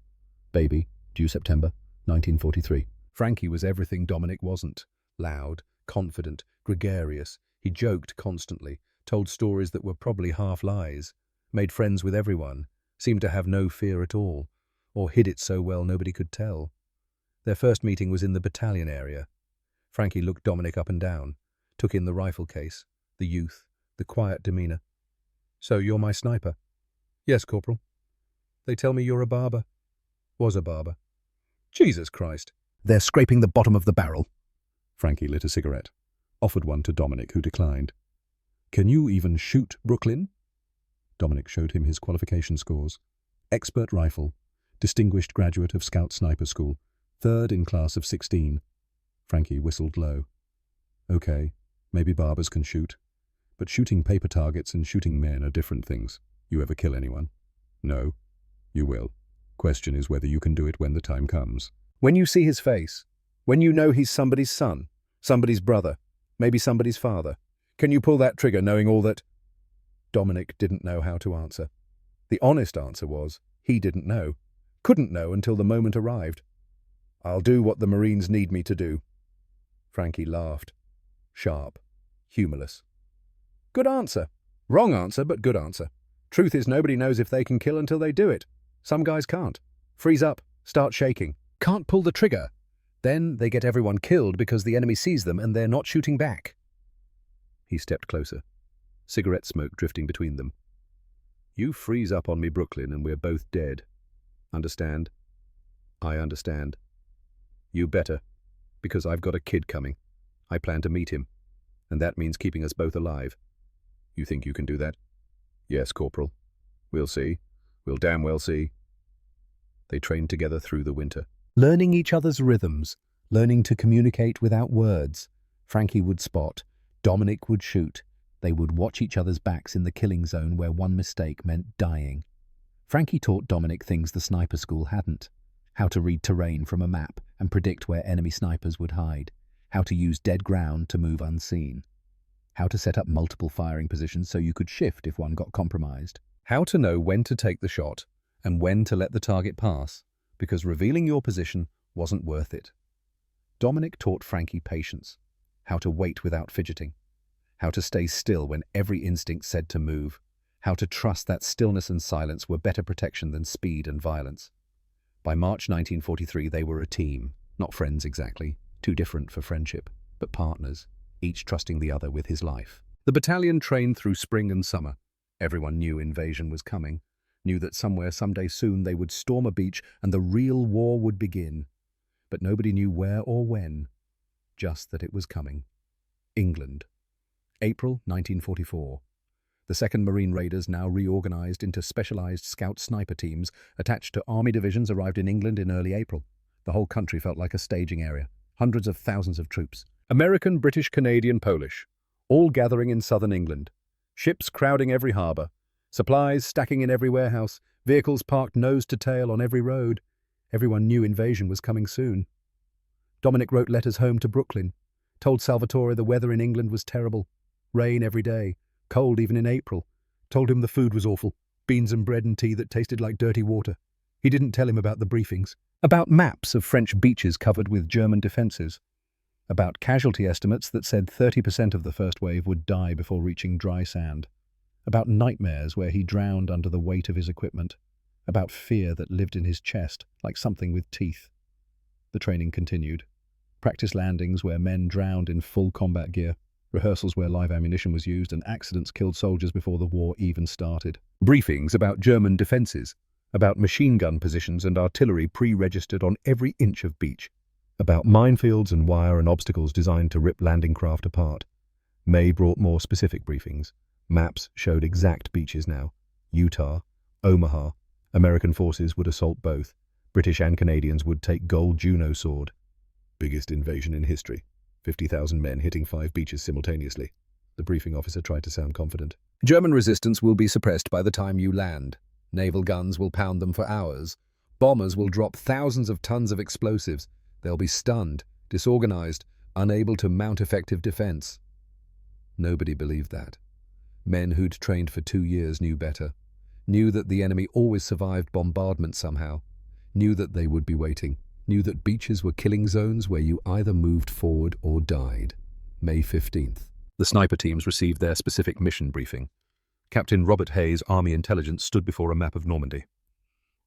Baby, due September 1943. Frankie was everything Dominic wasn't. Loud, confident, gregarious. He joked constantly, told stories that were probably half lies, made friends with everyone, seemed to have no fear at all, or hid it so well nobody could tell. Their first meeting was in the battalion area. Frankie looked Dominic up and down, took in the rifle case, the youth, the quiet demeanor. "So you're my sniper?" "Yes, Corporal." "They tell me you're a barber." "Was a barber." "Jesus Christ." "They're scraping the bottom of the barrel." Frankie lit a cigarette, offered one to Dominic, who declined. "Can you even shoot, Brooklyn?" Dominic showed him his qualification scores. Expert rifle, distinguished graduate of Scout Sniper School, 3rd in class of 16. Frankie whistled low. "Okay, maybe barbers can shoot. But shooting paper targets and shooting men are different things. You ever kill anyone?" "No." "You will. Question is whether you can do it when the time comes." "When you see his face, when you know he's somebody's son, somebody's brother, maybe somebody's father, can you pull that trigger knowing all that?" Dominic didn't know how to answer. The honest answer was, he didn't know. Couldn't know until the moment arrived. "I'll do what the Marines need me to do." Frankie laughed. Sharp. Humorless. "Good answer. Wrong answer, but good answer. Truth is nobody knows if they can kill until they do it. Some guys can't. Freeze up, start shaking. Can't pull the trigger. Then they get everyone killed because the enemy sees them and they're not shooting back." He stepped closer, cigarette smoke drifting between them. "You freeze up on me, Brooklyn, and we're both dead. Understand?" "I understand." "You better, because I've got a kid coming. I plan to meet him, and that means keeping us both alive. You think you can do that?" "Yes, Corporal. We'll see. We'll damn well see." They trained together through the winter, learning each other's rhythms, learning to communicate without words. Frankie would spot, Dominic would shoot. They would watch each other's backs in the killing zone where one mistake meant dying. Frankie taught Dominic things the sniper school hadn't. How to read terrain from a map and predict where enemy snipers would hide. How to use dead ground to move unseen. How to set up multiple firing positions so you could shift if one got compromised. How to know when to take the shot and when to let the target pass, because revealing your position wasn't worth it. Dominic taught Frankie patience. How to wait without fidgeting. How to stay still when every instinct said to move. How to trust that stillness and silence were better protection than speed and violence. By March 1943, they were a team. Not friends exactly, too different for friendship, but partners, each trusting the other with his life. The battalion trained through spring and summer. Everyone knew invasion was coming, knew that somewhere, someday soon, they would storm a beach and the real war would begin. But nobody knew where or when, just that it was coming. England. April 1944. The 2nd Marine Raiders, now reorganized into specialized scout sniper teams attached to army divisions, arrived in England in early April. The whole country felt like a staging area. Hundreds of thousands of troops. American, British, Canadian, Polish. All gathering in southern England. Ships crowding every harbour. Supplies stacking in every warehouse. Vehicles parked nose to tail on every road. Everyone knew invasion was coming soon. Dominic wrote letters home to Brooklyn. Told Salvatore the weather in England was terrible. Rain every day. Cold even in April. Told him the food was awful. beans and bread and tea that tasted like dirty water. He didn't tell him about the briefings, about maps of French beaches covered with German defences, about casualty estimates that said 30% of the first wave would die before reaching dry sand, about nightmares where he drowned under the weight of his equipment, about fear that lived in his chest like something with teeth. The training continued. Practice landings where men drowned in full combat gear, rehearsals where live ammunition was used, and accidents killed soldiers before the war even started. Briefings about German defences, about machine gun positions and artillery pre-registered on every inch of beach, about minefields and wire and obstacles designed to rip landing craft apart. May brought more specific briefings. Maps showed exact beaches now. Utah, Omaha. American forces would assault both. British and Canadians would take Gold Juno sword. Biggest invasion in history. 50,000 men hitting 5 beaches simultaneously. The briefing officer tried to sound confident. German resistance will be suppressed by the time you land. Naval guns will pound them for hours. Bombers will drop thousands of tons of explosives. They'll be stunned, disorganized, unable to mount effective defense. Nobody believed that. Men who'd trained for 2 years knew better. Knew that the enemy always survived bombardment somehow. Knew that they would be waiting. Knew that beaches were killing zones where you either moved forward or died. May 15th. The sniper teams received their specific mission briefing. Captain Robert Hayes, Army Intelligence, stood before a map of Normandy.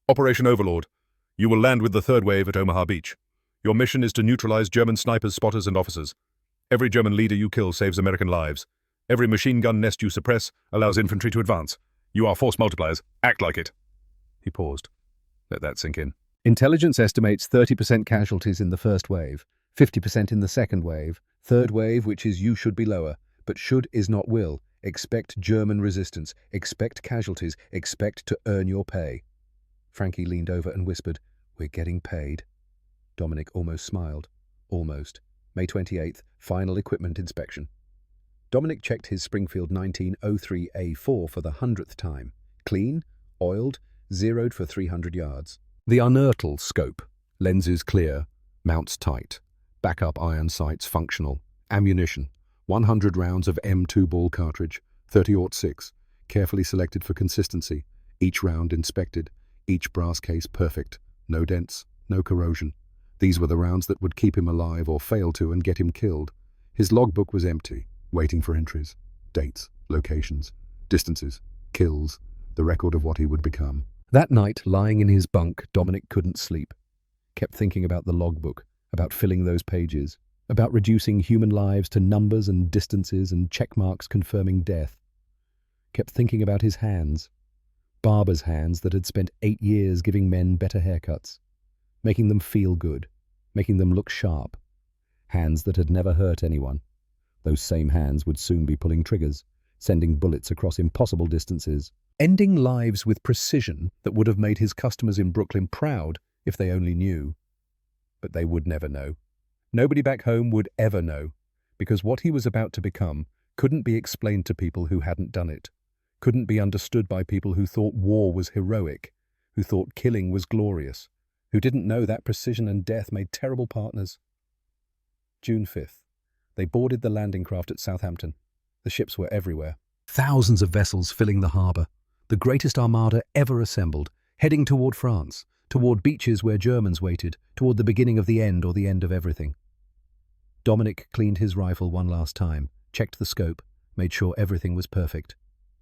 Operation Overlord. You will land with the third wave at Omaha Beach. Your mission is to neutralize German snipers, spotters, and officers. Every German leader you kill saves American lives. Every machine gun nest you suppress allows infantry to advance. You are force multipliers. Act like it. He paused. Let that sink in. Intelligence estimates 30% casualties in the first wave, 50% in the second wave, third wave, which is you should be lower, but should is not will. Expect German resistance, expect casualties, expect to earn your pay. Frankie leaned over and whispered, "We're getting paid." Dominic almost smiled. Almost. May 28th, final equipment inspection. Dominic checked his Springfield 1903A4 for the 100th time. Clean, oiled, zeroed for 300 yards. The unearthal scope. Lenses clear, mounts tight. Backup iron sights functional. Ammunition. 100 rounds of M2 ball cartridge, 30-06, carefully selected for consistency. Each round inspected. Each brass case perfect. No dents, no corrosion. These were the rounds that would keep him alive or fail to and get him killed. His logbook was empty, waiting for entries. Dates, locations, distances, kills, the record of what he would become. That night, lying in his bunk, Dominic couldn't sleep. Kept thinking about the logbook, about filling those pages, about reducing human lives to numbers and distances and check marks confirming death. Kept thinking about his hands. Barber's hands that had spent 8 years giving men better haircuts, making them feel good, making them look sharp. Hands that had never hurt anyone. Those same hands would soon be pulling triggers, sending bullets across impossible distances, ending lives with precision that would have made his customers in Brooklyn proud if they only knew. But they would never know. Nobody back home would ever know, because what he was about to become couldn't be explained to people who hadn't done it, couldn't be understood by people who thought war was heroic, who thought killing was glorious, who didn't know that precision and death made terrible partners. June 5th. They boarded the landing craft at Southampton. The ships were everywhere. Thousands of vessels filling the harbour. The greatest armada ever assembled, heading toward France, toward beaches where Germans waited, toward the beginning of the end or the end of everything. Dominic cleaned his rifle one last time, checked the scope, made sure everything was perfect.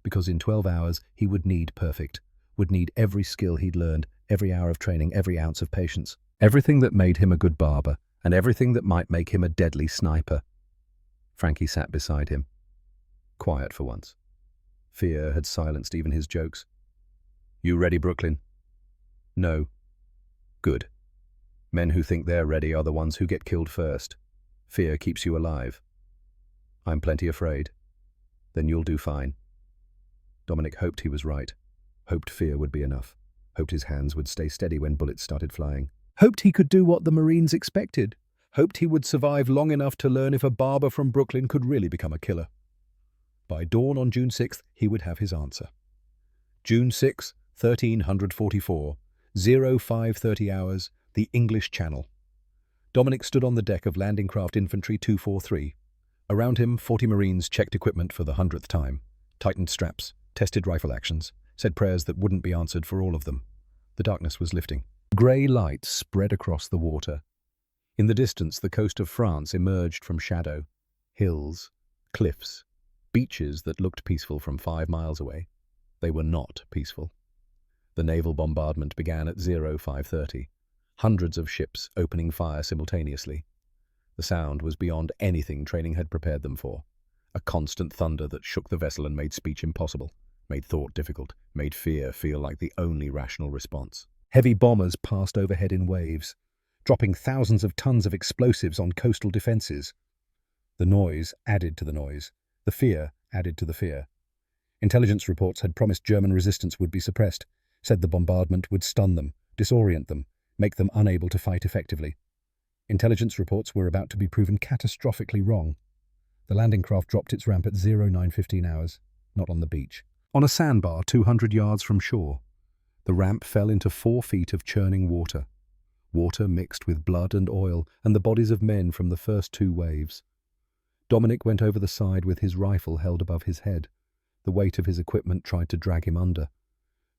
Because in 12 hours he would need perfect, would need every skill he'd learned, every hour of training, every ounce of patience. Everything that made him a good barber, and everything that might make him a deadly sniper. Frankie sat beside him. Quiet for once. Fear had silenced even his jokes. "You ready, Brooklyn?" "No." "Good. Men who think they're ready are the ones who get killed first. Fear keeps you alive." "I'm plenty afraid." "Then you'll do fine." Dominic hoped he was right. Hoped fear would be enough. Hoped his hands would stay steady when bullets started flying. Hoped he could do what the Marines expected. Hoped he would survive long enough to learn if a barber from Brooklyn could really become a killer. By dawn on June 6th, he would have his answer. June 6, 1344, 0530 hours, the English Channel. Dominic stood on the deck of Landing Craft Infantry 243. Around him, 40 Marines checked equipment for the 100th time. Tightened straps, tested rifle actions, said prayers that wouldn't be answered for all of them. The darkness was lifting. Grey light spread across the water. In the distance, the coast of France emerged from shadow. Hills, cliffs, beaches that looked peaceful from 5 miles away. They were not peaceful. The naval bombardment began at 05:30. Hundreds of ships opening fire simultaneously. The sound was beyond anything training had prepared them for. A constant thunder that shook the vessel and made speech impossible, made thought difficult, made fear feel like the only rational response. Heavy bombers passed overhead in waves, dropping thousands of tons of explosives on coastal defenses. The noise added to the noise. The fear added to the fear. Intelligence reports had promised German resistance would be suppressed, said the bombardment would stun them, disorient them, make them unable to fight effectively. Intelligence reports were about to be proven catastrophically wrong. The landing craft dropped its ramp at 09:15 hours, not on the beach. On a sandbar 200 yards from shore, the ramp fell into 4 feet of churning water. Water mixed with blood and oil and the bodies of men from the first 2 waves. Dominic went over the side with his rifle held above his head. The weight of his equipment tried to drag him under.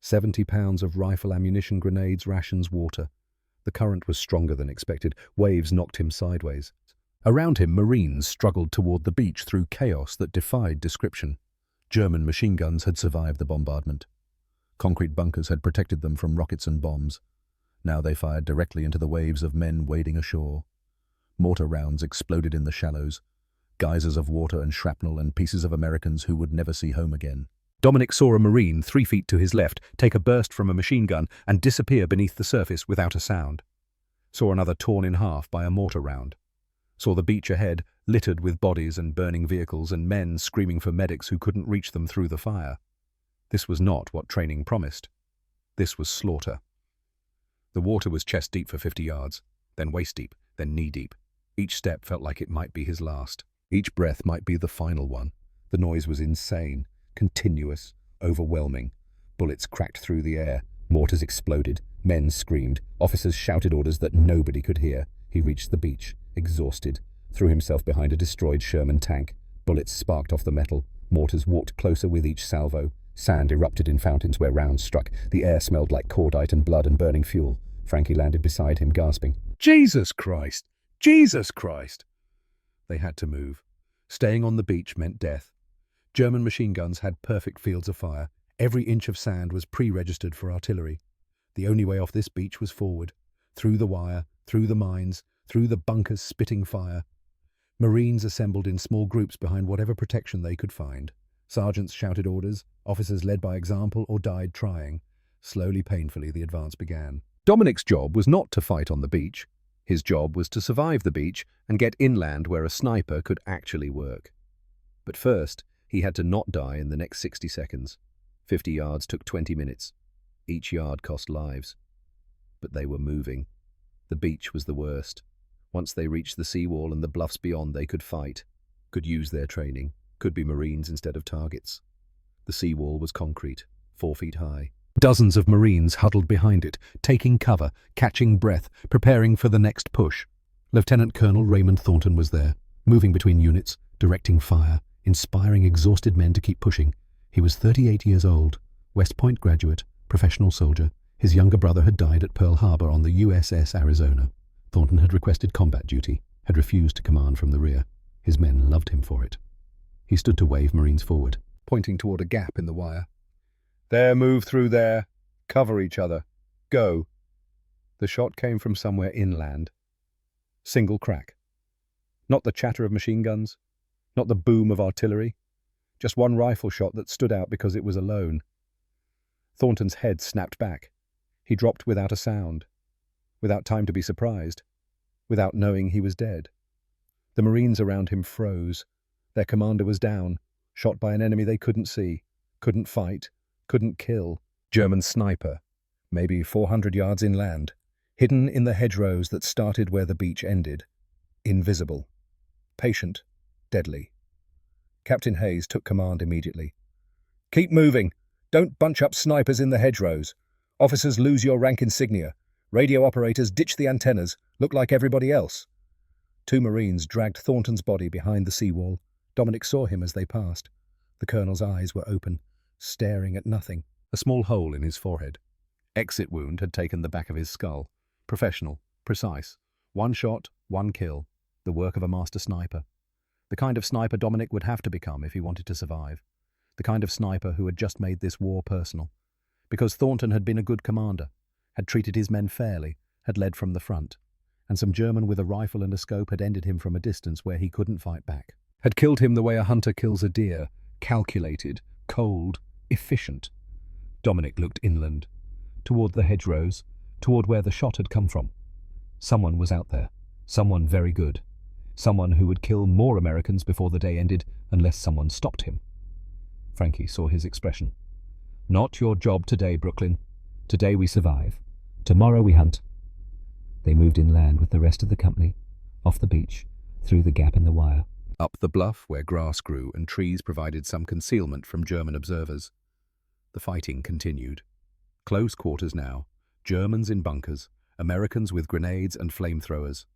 70 pounds of rifle ammunition, grenades, rations, water. The current was stronger than expected. Waves knocked him sideways. Around him, Marines struggled toward the beach through chaos that defied description. German machine guns had survived the bombardment. Concrete bunkers had protected them from rockets and bombs. Now they fired directly into the waves of men wading ashore. Mortar rounds exploded in the shallows, geysers of water and shrapnel and pieces of Americans who would never see home again. Dominic saw a Marine 3 feet to his left take a burst from a machine gun and disappear beneath the surface without a sound. Saw another torn in half by a mortar round. Saw the beach ahead littered with bodies and burning vehicles and men screaming for medics who couldn't reach them through the fire. This was not what training promised. This was slaughter. The water was chest deep for 50 yards, then waist deep, then knee deep. Each step felt like it might be his last. Each breath might be the final one. The noise was insane, continuous, overwhelming. Bullets cracked through the air. Mortars exploded. Men screamed. Officers shouted orders that nobody could hear. He reached the beach, exhausted, threw himself behind a destroyed Sherman tank. Bullets sparked off the metal. Mortars walked closer with each salvo. Sand erupted in fountains where rounds struck. The air smelled like cordite and blood and burning fuel. Frankie landed beside him, gasping, "Jesus Christ! Jesus Christ!" They had to move. Staying on the beach meant death. German machine guns had perfect fields of fire. Every inch of sand was pre-registered for artillery. The only way off this beach was forward, through the wire, through the mines, through the bunkers spitting fire. Marines assembled in small groups behind whatever protection they could find. Sergeants shouted orders, officers led by example or died trying. Slowly, painfully, the advance began. Dominic's job was not to fight on the beach. His job was to survive the beach and get inland where a sniper could actually work. But first, he had to not die in the next 60 seconds. 50 yards took 20 minutes. Each yard cost lives. But they were moving. The beach was the worst. Once they reached the seawall and the bluffs beyond, they could fight, could use their training, could be Marines instead of targets. The seawall was concrete, 4 feet high. Dozens of Marines huddled behind it, taking cover, catching breath, preparing for the next push. Lieutenant Colonel Raymond Thornton was there, moving between units, directing fire, inspiring exhausted men to keep pushing. He was 38 years old, West Point graduate, professional soldier. His younger brother had died at Pearl Harbor on the USS Arizona. Thornton had requested combat duty, had refused to command from the rear. His men loved him for it. He stood to wave Marines forward, pointing toward a gap in the wire. "There, move through there. Cover each other. Go." The shot came from somewhere inland. Single crack. Not the chatter of machine guns, not the boom of artillery, just one rifle shot that stood out because it was alone. Thornton's head snapped back. He dropped without a sound, without time to be surprised, without knowing he was dead. The Marines around him froze. Their commander was down, shot by an enemy they couldn't see, couldn't fight, couldn't kill. German sniper, maybe 400 yards inland, hidden in the hedgerows that started where the beach ended. Invisible. Patient. Deadly. Captain Hayes took command immediately. "Keep moving. Don't bunch up snipers in the hedgerows. Officers, lose your rank insignia. Radio operators, ditch the antennas. Look like everybody else." 2 Marines dragged Thornton's body behind the seawall. Dominic saw him as they passed. The colonel's eyes were open, staring at nothing. a small hole in his forehead. Exit wound had taken the back of his skull. Professional, precise. One shot, one kill. The work of a master sniper. The kind of sniper Dominic would have to become if he wanted to survive. The kind of sniper who had just made this war personal. Because Thornton had been a good commander, had treated his men fairly, had led from the front, and some German with a rifle and a scope had ended him from a distance where he couldn't fight back. Had killed him the way a hunter kills a deer, calculated, cold, efficient. Dominic looked inland, toward the hedgerows, toward where the shot had come from. Someone was out there, someone very good, someone who would kill more Americans before the day ended unless someone stopped him. Frankie saw his expression. Not your job today, Brooklyn. Today we survive. Tomorrow we hunt. They moved inland with the rest of the company, off the beach, through the gap in the wire. Up the bluff where grass grew and trees provided some concealment from German observers. The fighting continued. Close quarters now, Germans in bunkers, Americans with grenades and flamethrowers.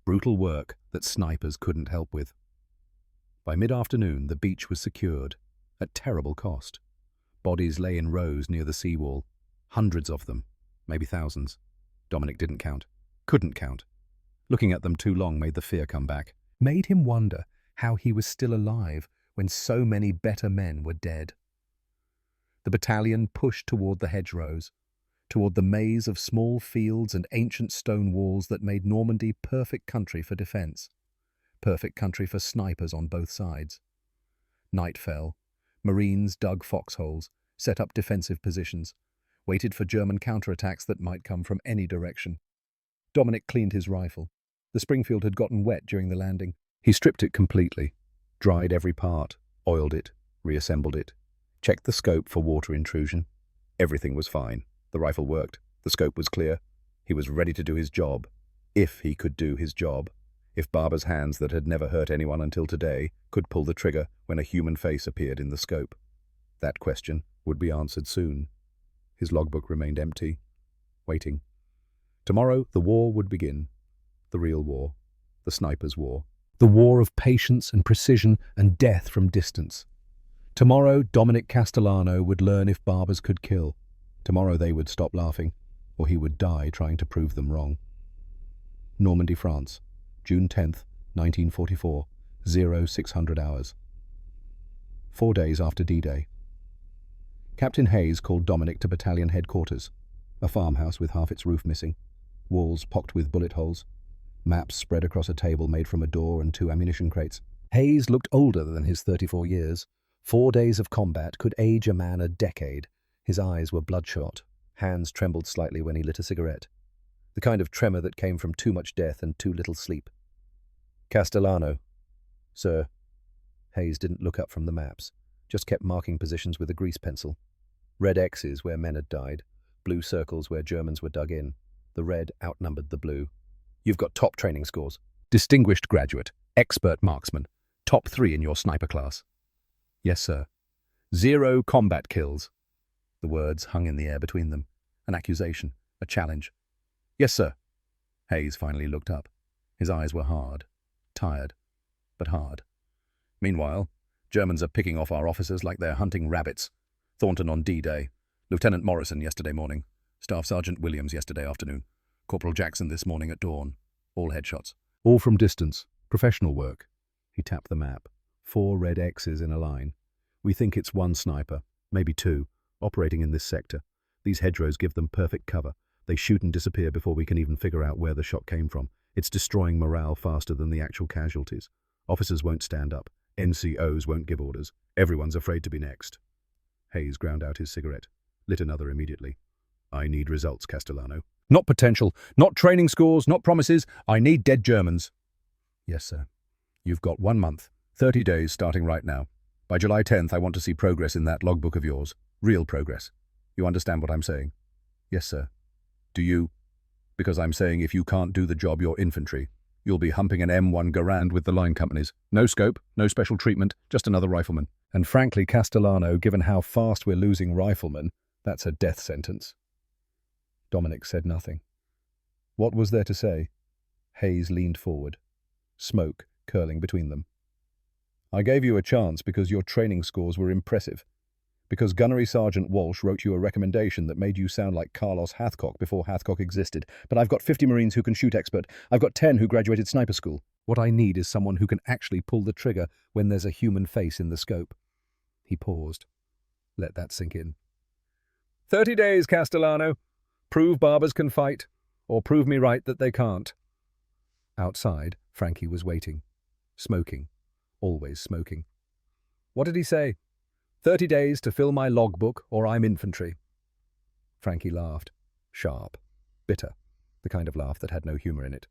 Brutal work that snipers couldn't help with. By mid-afternoon, the beach was secured, at terrible cost. Bodies lay in rows near the seawall, hundreds of them, maybe thousands. Dominic didn't count, couldn't count. Looking at them too long made the fear come back, made him wonder how he was still alive when so many better men were dead. The battalion pushed toward the hedgerows, toward the maze of small fields and ancient stone walls that made Normandy perfect country for defence, perfect country for snipers on both sides. Night fell. Marines dug foxholes, set up defensive positions, waited for German counterattacks that might come from any direction. Dominic cleaned his rifle. The Springfield had gotten wet during the landing. He stripped it completely, dried every part, oiled it, reassembled it, checked the scope for water intrusion. Everything was fine. The rifle worked. The scope was clear. He was ready to do his job. If he could do his job. If Barber's hands that had never hurt anyone until today could pull the trigger when a human face appeared in the scope. That question would be answered soon. His logbook remained empty, waiting. Tomorrow the war would begin. The real war. The sniper's war. The war of patience and precision and death from distance. Tomorrow Dominic Castellano would learn if Barbers could kill. Tomorrow they would stop laughing, or he would die trying to prove them wrong. Normandy, France. June 10th, 1944, 0600 hours. 4 days after D-Day. Captain Hayes called Dominic to battalion headquarters, a farmhouse with half its roof missing, walls pocked with bullet holes, maps spread across a table made from a door and 2 ammunition crates. Hayes looked older than his 34 years. 4 days of combat could age a man a decade. His eyes were bloodshot. Hands trembled slightly when he lit a cigarette. The kind of tremor that came from too much death and too little sleep. Castellano. Sir. Hayes didn't look up from the maps, just kept marking positions with a grease pencil. Red X's where men had died, blue circles where Germans were dug in. The red outnumbered the blue. You've got top training scores. Distinguished graduate, expert marksman, top 3 in your sniper class. Yes, sir. 0 combat kills. The words hung in the air between them. An accusation, a challenge. Yes, sir. Hayes finally looked up. His eyes were hard. Tired, but hard. Meanwhile, Germans are picking off our officers like they're hunting rabbits. Thornton on D-Day. Lieutenant Morrison yesterday morning. Staff Sergeant Williams yesterday afternoon. Corporal Jackson this morning at dawn. All headshots. All from distance. Professional work. He tapped the map. 4 red X's in a line. We think it's 1 sniper, maybe 2, operating in this sector. These hedgerows give them perfect cover. They shoot and disappear before we can even figure out where the shot came from. It's destroying morale faster than the actual casualties. Officers won't stand up. NCOs won't give orders. Everyone's afraid to be next. Hayes ground out his cigarette, lit another immediately. I need results, Castellano. Not potential, not training scores, not promises. I need dead Germans. Yes, sir. You've got 1 month, 30 days starting right now. By July 10th, I want to see progress in that logbook of yours. Real progress. You understand what I'm saying? Yes, sir. Do you? Because I'm saying if you can't do the job, you're infantry. You'll be humping an M1 Garand with the line companies. No scope, no special treatment, just another rifleman. And frankly, Castellano, given how fast we're losing riflemen, that's a death sentence. Dominic said nothing. What was there to say? Hayes leaned forward, smoke curling between them. I gave you a chance because your training scores were impressive. Because Gunnery Sergeant Walsh wrote you a recommendation that made you sound like Carlos Hathcock before Hathcock existed. But I've got 50 Marines who can shoot expert. I've got 10 who graduated sniper school. What I need is someone who can actually pull the trigger when there's a human face in the scope. He paused. Let that sink in. 30 days, Castellano. Prove Barbers can fight, or prove me right that they can't. Outside, Frankie was waiting. Smoking. Always smoking. What did he say? 30 days to fill my logbook, or I'm infantry. Frankie laughed. Sharp. Bitter. The kind of laugh that had no humour in it.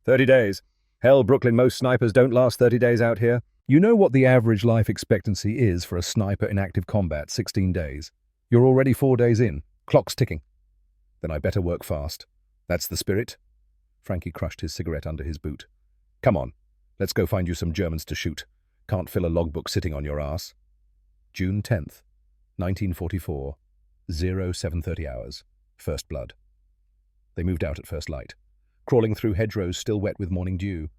30 days. Hell, Brooklyn, most snipers don't last 30 days out here. You know what the average life expectancy is for a sniper in active combat, 16 days. You're already 4 days in. Clock's ticking. Then I better work fast. That's the spirit. Frankie crushed his cigarette under his boot. Come on, let's go find you some Germans to shoot. Can't fill a logbook sitting on your ass. June 10th, 1944, 0730 hours. First blood. They moved out at first light, crawling through hedgerows still wet with morning dew.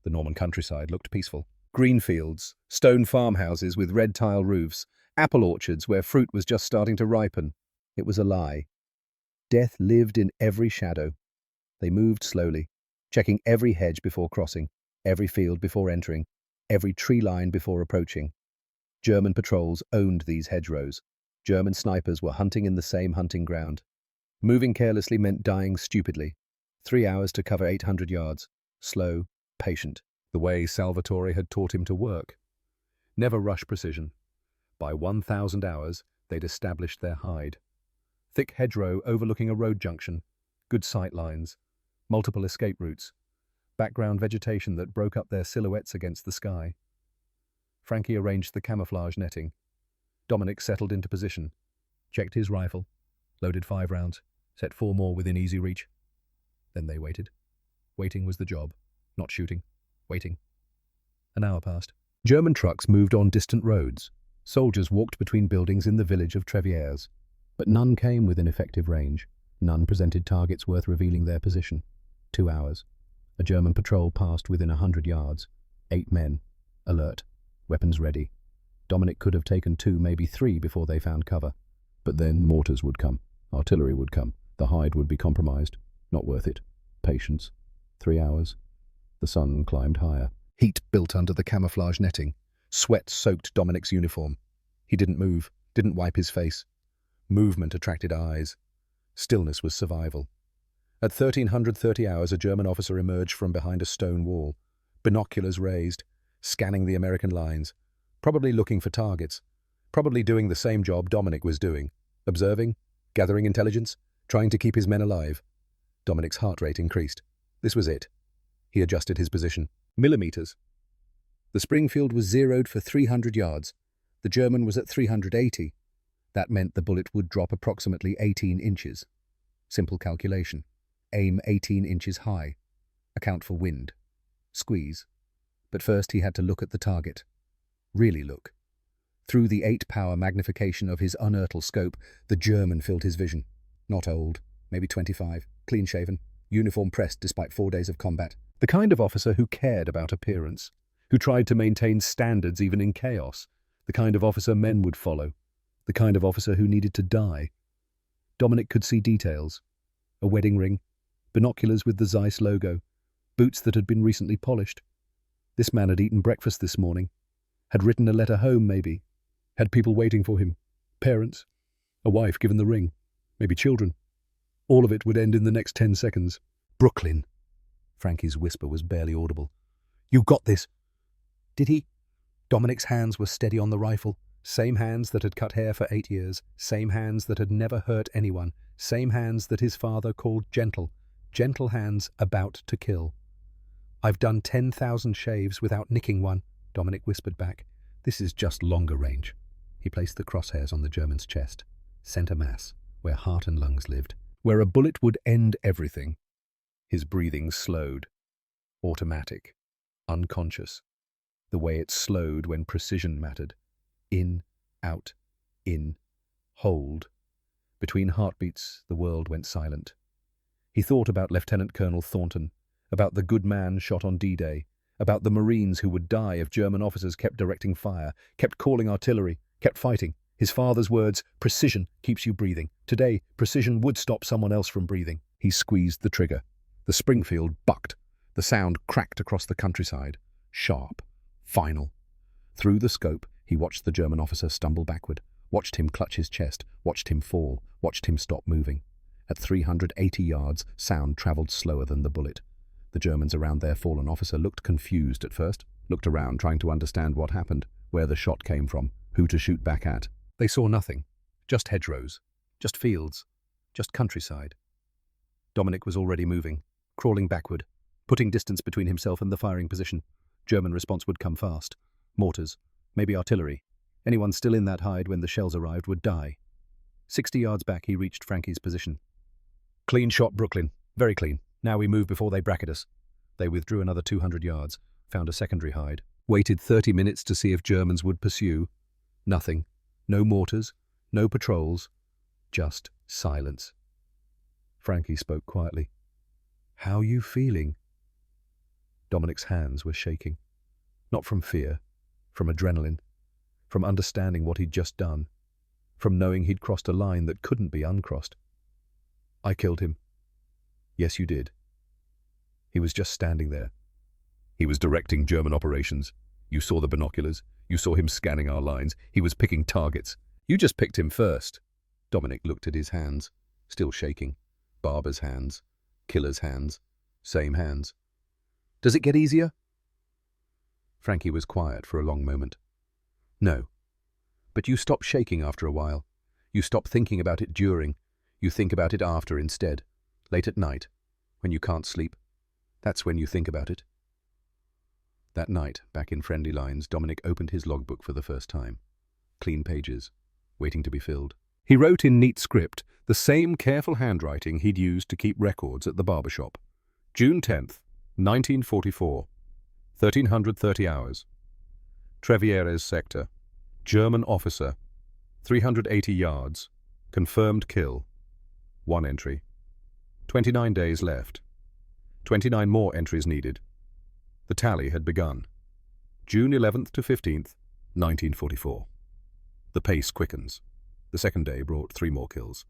The Norman countryside looked peaceful. Green fields, stone farmhouses with red tile roofs, apple orchards where fruit was just starting to ripen. It was a lie. Death lived in every shadow. They moved slowly, checking every hedge before crossing, every field before entering, every tree line before approaching. German patrols owned these hedgerows. German snipers were hunting in the same hunting ground. Moving carelessly meant dying stupidly. 3 hours to cover 800 yards. Slow, patient. The way Salvatore had taught him to work. Never rush precision. By 1,000 hours, they'd established their hide. Thick hedgerow overlooking a road junction. Good sight lines. Multiple escape routes. Background vegetation that broke up their silhouettes against the sky. Frankie arranged the camouflage netting. Dominic settled into position. Checked his rifle. Loaded 5 rounds. Set 4 more within easy reach. Then they waited. Waiting was the job. Not shooting. Waiting. An hour passed. German trucks moved on distant roads. Soldiers walked between buildings in the village of Treviers. But none came within effective range. None presented targets worth revealing their position. 2 hours. A German patrol passed within 100 yards. 8 men. Alert. Weapons ready. Dominic could have taken 2, maybe 3 before they found cover. But then mortars would come. Artillery would come. The hide would be compromised. Not worth it. Patience. 3 hours. The sun climbed higher. Heat built under the camouflage netting. Sweat soaked Dominic's uniform. He didn't move, didn't wipe his face. Movement attracted eyes. Stillness was survival. At 1330 hours, a German officer emerged from behind a stone wall, binoculars raised, scanning the American lines, probably looking for targets, probably doing the same job Dominic was doing, observing, gathering intelligence, trying to keep his men alive. Dominic's heart rate increased. This was it. He adjusted his position. Millimeters. The Springfield was zeroed for 300 yards. The German was at 380. That meant the bullet would drop approximately 18 inches. Simple calculation. Aim 18 inches high. Account for wind. Squeeze. But first he had to look at the target. Really look. Through the 8-power magnification of his unearthly scope, the German filled his vision. Not old, maybe 25, clean-shaven, uniform pressed despite 4 days of combat. The kind of officer who cared about appearance, who tried to maintain standards even in chaos. The kind of officer men would follow. The kind of officer who needed to die. Dominic could see details. A wedding ring, binoculars with the Zeiss logo, boots that had been recently polished. This man had eaten breakfast this morning, had written a letter home maybe, had people waiting for him, parents, a wife given the ring, maybe children. All of it would end in the next 10 seconds. Brooklyn. Frankie's whisper was barely audible. You got this. Did he? Dominic's hands were steady on the rifle. Same hands that had cut hair for 8 years. Same hands that had never hurt anyone. Same hands that his father called gentle. Gentle hands about to kill. I've done 10,000 shaves without nicking one, Dominic whispered back. This is just longer range. He placed the crosshairs on the German's chest. Center mass, where heart and lungs lived. Where a bullet would end everything. His breathing slowed. Automatic. Unconscious. The way it slowed when precision mattered. In, out, in, hold. Between heartbeats, the world went silent. He thought about Lieutenant Colonel Thornton, about the good man shot on D-Day, about the Marines who would die if German officers kept directing fire, kept calling artillery, kept fighting. His father's words, "Precision keeps you breathing. Today, precision would stop someone else from breathing." He squeezed the trigger. The Springfield bucked. The sound cracked across the countryside. Sharp. Final. Through the scope, he watched the German officer stumble backward, watched him clutch his chest, watched him fall, watched him stop moving. At 380 yards, sound travelled slower than the bullet. The Germans around their fallen officer looked confused at first, looked around trying to understand what happened, where the shot came from, who to shoot back at. They saw nothing. Just hedgerows. Just fields. Just countryside. Dominic was already moving, crawling backward, putting distance between himself and the firing position. German response would come fast. Mortars. Maybe artillery. Anyone still in that hide when the shells arrived would die. 60 yards back, he reached Frankie's position. "Clean shot, Brooklyn. Very clean. Now we move before they bracket us." They withdrew another 200 yards, found a secondary hide, waited 30 minutes to see if Germans would pursue. Nothing. No mortars, no patrols, just silence. Frankie spoke quietly. "How you feeling?" Dominic's hands were shaking. Not from fear, from adrenaline, from understanding what he'd just done, from knowing he'd crossed a line that couldn't be uncrossed. "I killed him." "Yes, you did." He was just standing there. He was directing German operations. You saw the binoculars. You saw him scanning our lines. He was picking targets. You just picked him first. Dominic looked at his hands, still shaking. Barber's hands. Killer's hands. Same hands. "Does it get easier?" Frankie was quiet for a long moment. "No. But you stop shaking after a while. You stop thinking about it during. You think about it after instead. Late at night, when you can't sleep. That's when you think about it." That night, back in friendly lines, Dominic opened his logbook for the first time. Clean pages, waiting to be filled. He wrote in neat script, the same careful handwriting he'd used to keep records at the barber shop. June 10th, 1944. 1330 hours. Trevieres sector. German officer. 380 yards. Confirmed kill. 1 entry. 29 days left. 29 more entries needed. The tally had begun. June 11th to 15th, 1944. The pace quickens. The second day brought 3 more kills.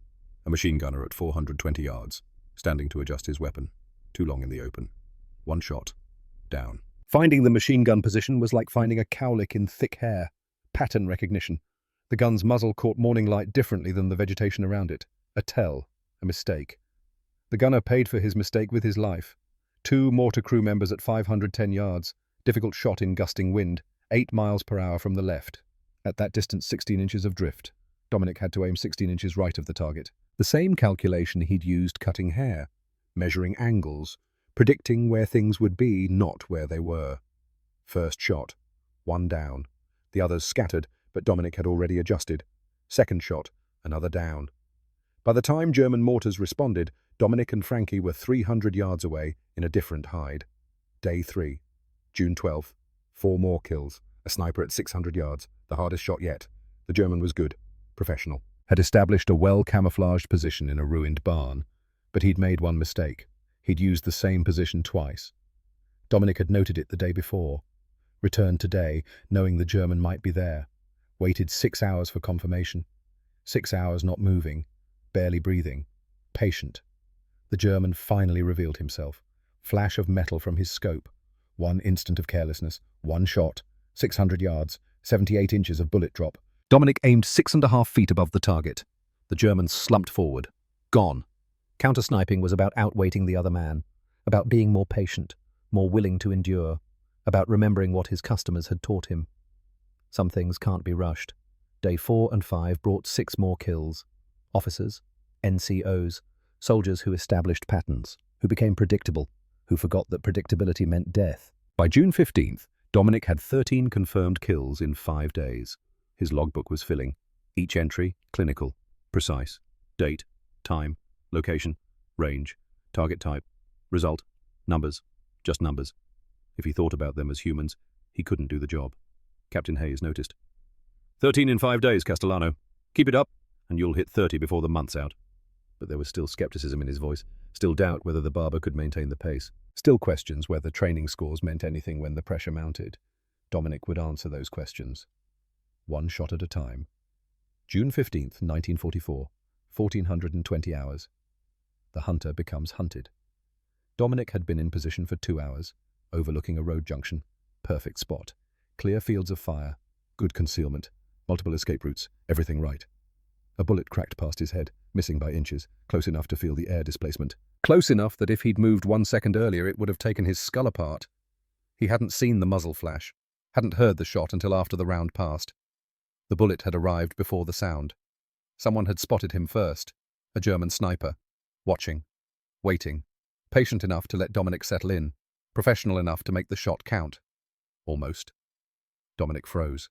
A machine gunner at 420 yards, standing to adjust his weapon. Too long in the open. 1 shot. Down. Finding the machine gun position was like finding a cowlick in thick hair. Pattern recognition. The gun's muzzle caught morning light differently than the vegetation around it. A tell. A mistake. The gunner paid for his mistake with his life. 2 mortar crew members at 510 yards. Difficult shot in gusting wind. 8 miles per hour from the left. At that distance, 16 inches of drift. Dominic had to aim 16 inches right of the target. The same calculation he'd used cutting hair. Measuring angles. Predicting where things would be, not where they were. First shot. 1 down. The others scattered, but Dominic had already adjusted. Second shot. Another down. By the time German mortars responded, Dominic and Frankie were 300 yards away in a different hide. Day 3. June 12th. 4 more kills. A sniper at 600 yards. The hardest shot yet. The German was good. Professional. Had established a well-camouflaged position in a ruined barn. But he'd made one mistake. He'd used the same position twice. Dominic had noted it the day before. Returned today, knowing the German might be there. Waited 6 hours for confirmation. 6 hours not moving. Barely breathing. Patient. The German finally revealed himself. Flash of metal from his scope. 1 instant of carelessness. 1 shot. 600 yards. 78 inches of bullet drop. Dominic aimed 6.5 feet above the target. The German slumped forward. Gone. Counter-sniping was about outweighting the other man. About being more patient. More willing to endure. About remembering what his customers had taught him. Some things can't be rushed. Day 4 and 5 brought 6 more kills. Officers. NCOs. Soldiers who established patterns. Who became predictable. Who forgot that predictability meant death. By June 15th, Dominic had 13 confirmed kills in 5 days. His logbook was filling. Each entry, clinical. Precise. Date. Time. Location. Range. Target type. Result. Numbers. Just numbers. If he thought about them as humans, he couldn't do the job. Captain Hayes noticed. 13 in 5 days, Castellano. Keep it up, and you'll hit 30 before the month's out. But there was still skepticism in his voice, still doubt whether the barber could maintain the pace, still questions whether training scores meant anything when the pressure mounted. Dominic would answer those questions. 1 shot at a time. June 15th, 1944, 1420 hours. The hunter becomes hunted. Dominic had been in position for 2 hours, overlooking a road junction. Perfect spot. Clear fields of fire. Good concealment. Multiple escape routes. Everything right. A bullet cracked past his head, missing by inches, close enough to feel the air displacement. Close enough that if he'd moved 1 second earlier, it would have taken his skull apart. He hadn't seen the muzzle flash, hadn't heard the shot until after the round passed. The bullet had arrived before the sound. Someone had spotted him first, a German sniper, watching, waiting, patient enough to let Dominic settle in, professional enough to make the shot count. Almost. Dominic froze.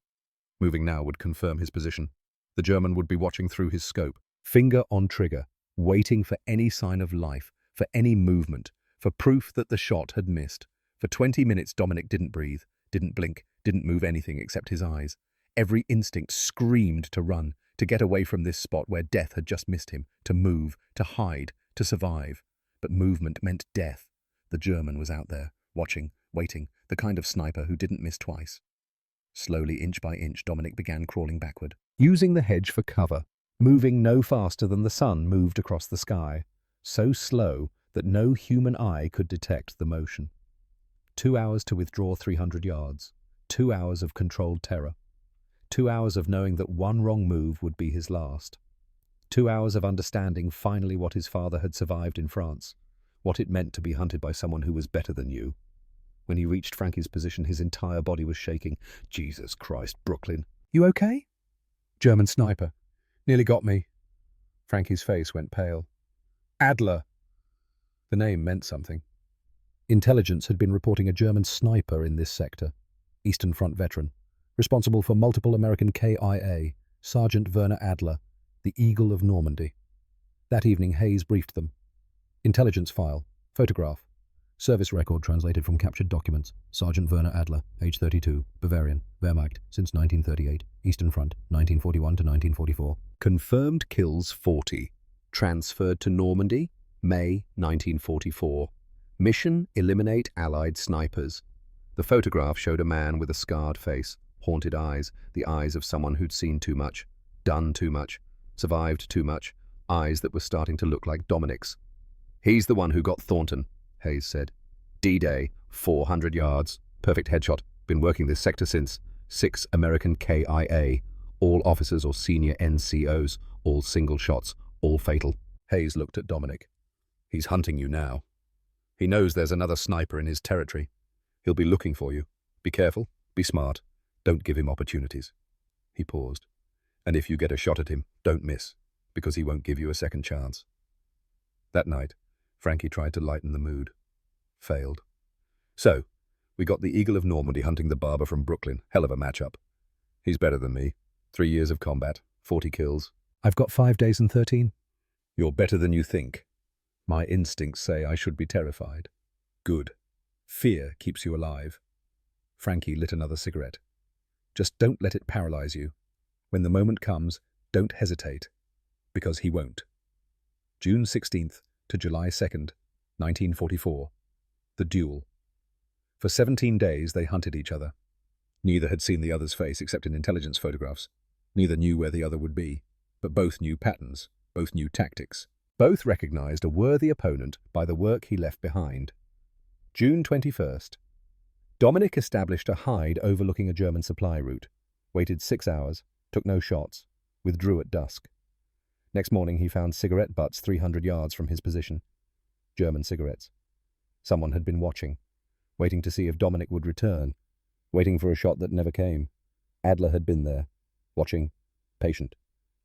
Moving now would confirm his position. The German would be watching through his scope, finger on trigger, waiting for any sign of life, for any movement, for proof that the shot had missed. For 20 minutes Dominic didn't breathe, didn't blink, didn't move anything except his eyes. Every instinct screamed to run, to get away from this spot where death had just missed him, to move, to hide, to survive. But movement meant death. The German was out there, watching, waiting, the kind of sniper who didn't miss twice. Slowly, inch by inch, Dominic began crawling backward, using the hedge for cover, moving no faster than the sun moved across the sky, so slow that no human eye could detect the motion. 2 hours to withdraw 300 yards, 2 hours of controlled terror, 2 hours of knowing that one wrong move would be his last, 2 hours of understanding finally what his father had survived in France, what it meant to be hunted by someone who was better than you. When he reached Frankie's position, his entire body was shaking. Jesus Christ, Brooklyn. You okay? German sniper. Nearly got me. Frankie's face went pale. Adler. The name meant something. Intelligence had been reporting a German sniper in this sector. Eastern Front veteran. Responsible for multiple American KIA. Sergeant Werner Adler. The Eagle of Normandy. That evening, Hayes briefed them. Intelligence file. Photograph. Service record translated from captured documents. Sergeant Werner Adler, age 32, Bavarian, Wehrmacht, since 1938, Eastern Front, 1941 to 1944. Confirmed kills 40. Transferred to Normandy, May 1944. Mission: eliminate Allied snipers. The photograph showed a man with a scarred face, haunted eyes, the eyes of someone who'd seen too much, done too much, survived too much, eyes that were starting to look like Dominic's. He's the one who got Thornton, Hayes said. D-Day, 400 yards. Perfect headshot. Been working this sector since. 6 American KIA. All officers or senior NCOs. All single shots. All fatal. Hayes looked at Dominic. He's hunting you now. He knows there's another sniper in his territory. He'll be looking for you. Be careful. Be smart. Don't give him opportunities. He paused. And if you get a shot at him, don't miss, because he won't give you a second chance. That night, Frankie tried to lighten the mood. Failed. So, we got the Eagle of Normandy hunting the Barber from Brooklyn. Hell of a matchup. He's better than me. 3 years of combat, 40 kills. I've got 5 days and 13. You're better than you think. My instincts say I should be terrified. Good. Fear keeps you alive. Frankie lit another cigarette. Just don't let it paralyze you. When the moment comes, don't hesitate. Because he won't. June 16th to July 2nd, 1944. The duel. For 17 days they hunted each other. Neither had seen the other's face except in intelligence photographs. Neither knew where the other would be. But both knew patterns. Both knew tactics. Both recognized a worthy opponent by the work he left behind. June 21st. Dominic established a hide overlooking a German supply route. Waited 6 hours. Took no shots. Withdrew at dusk. Next morning he found cigarette butts 300 yards from his position. German cigarettes. Someone had been watching, waiting to see if Dominic would return, waiting for a shot that never came. Adler had been there, watching, patient.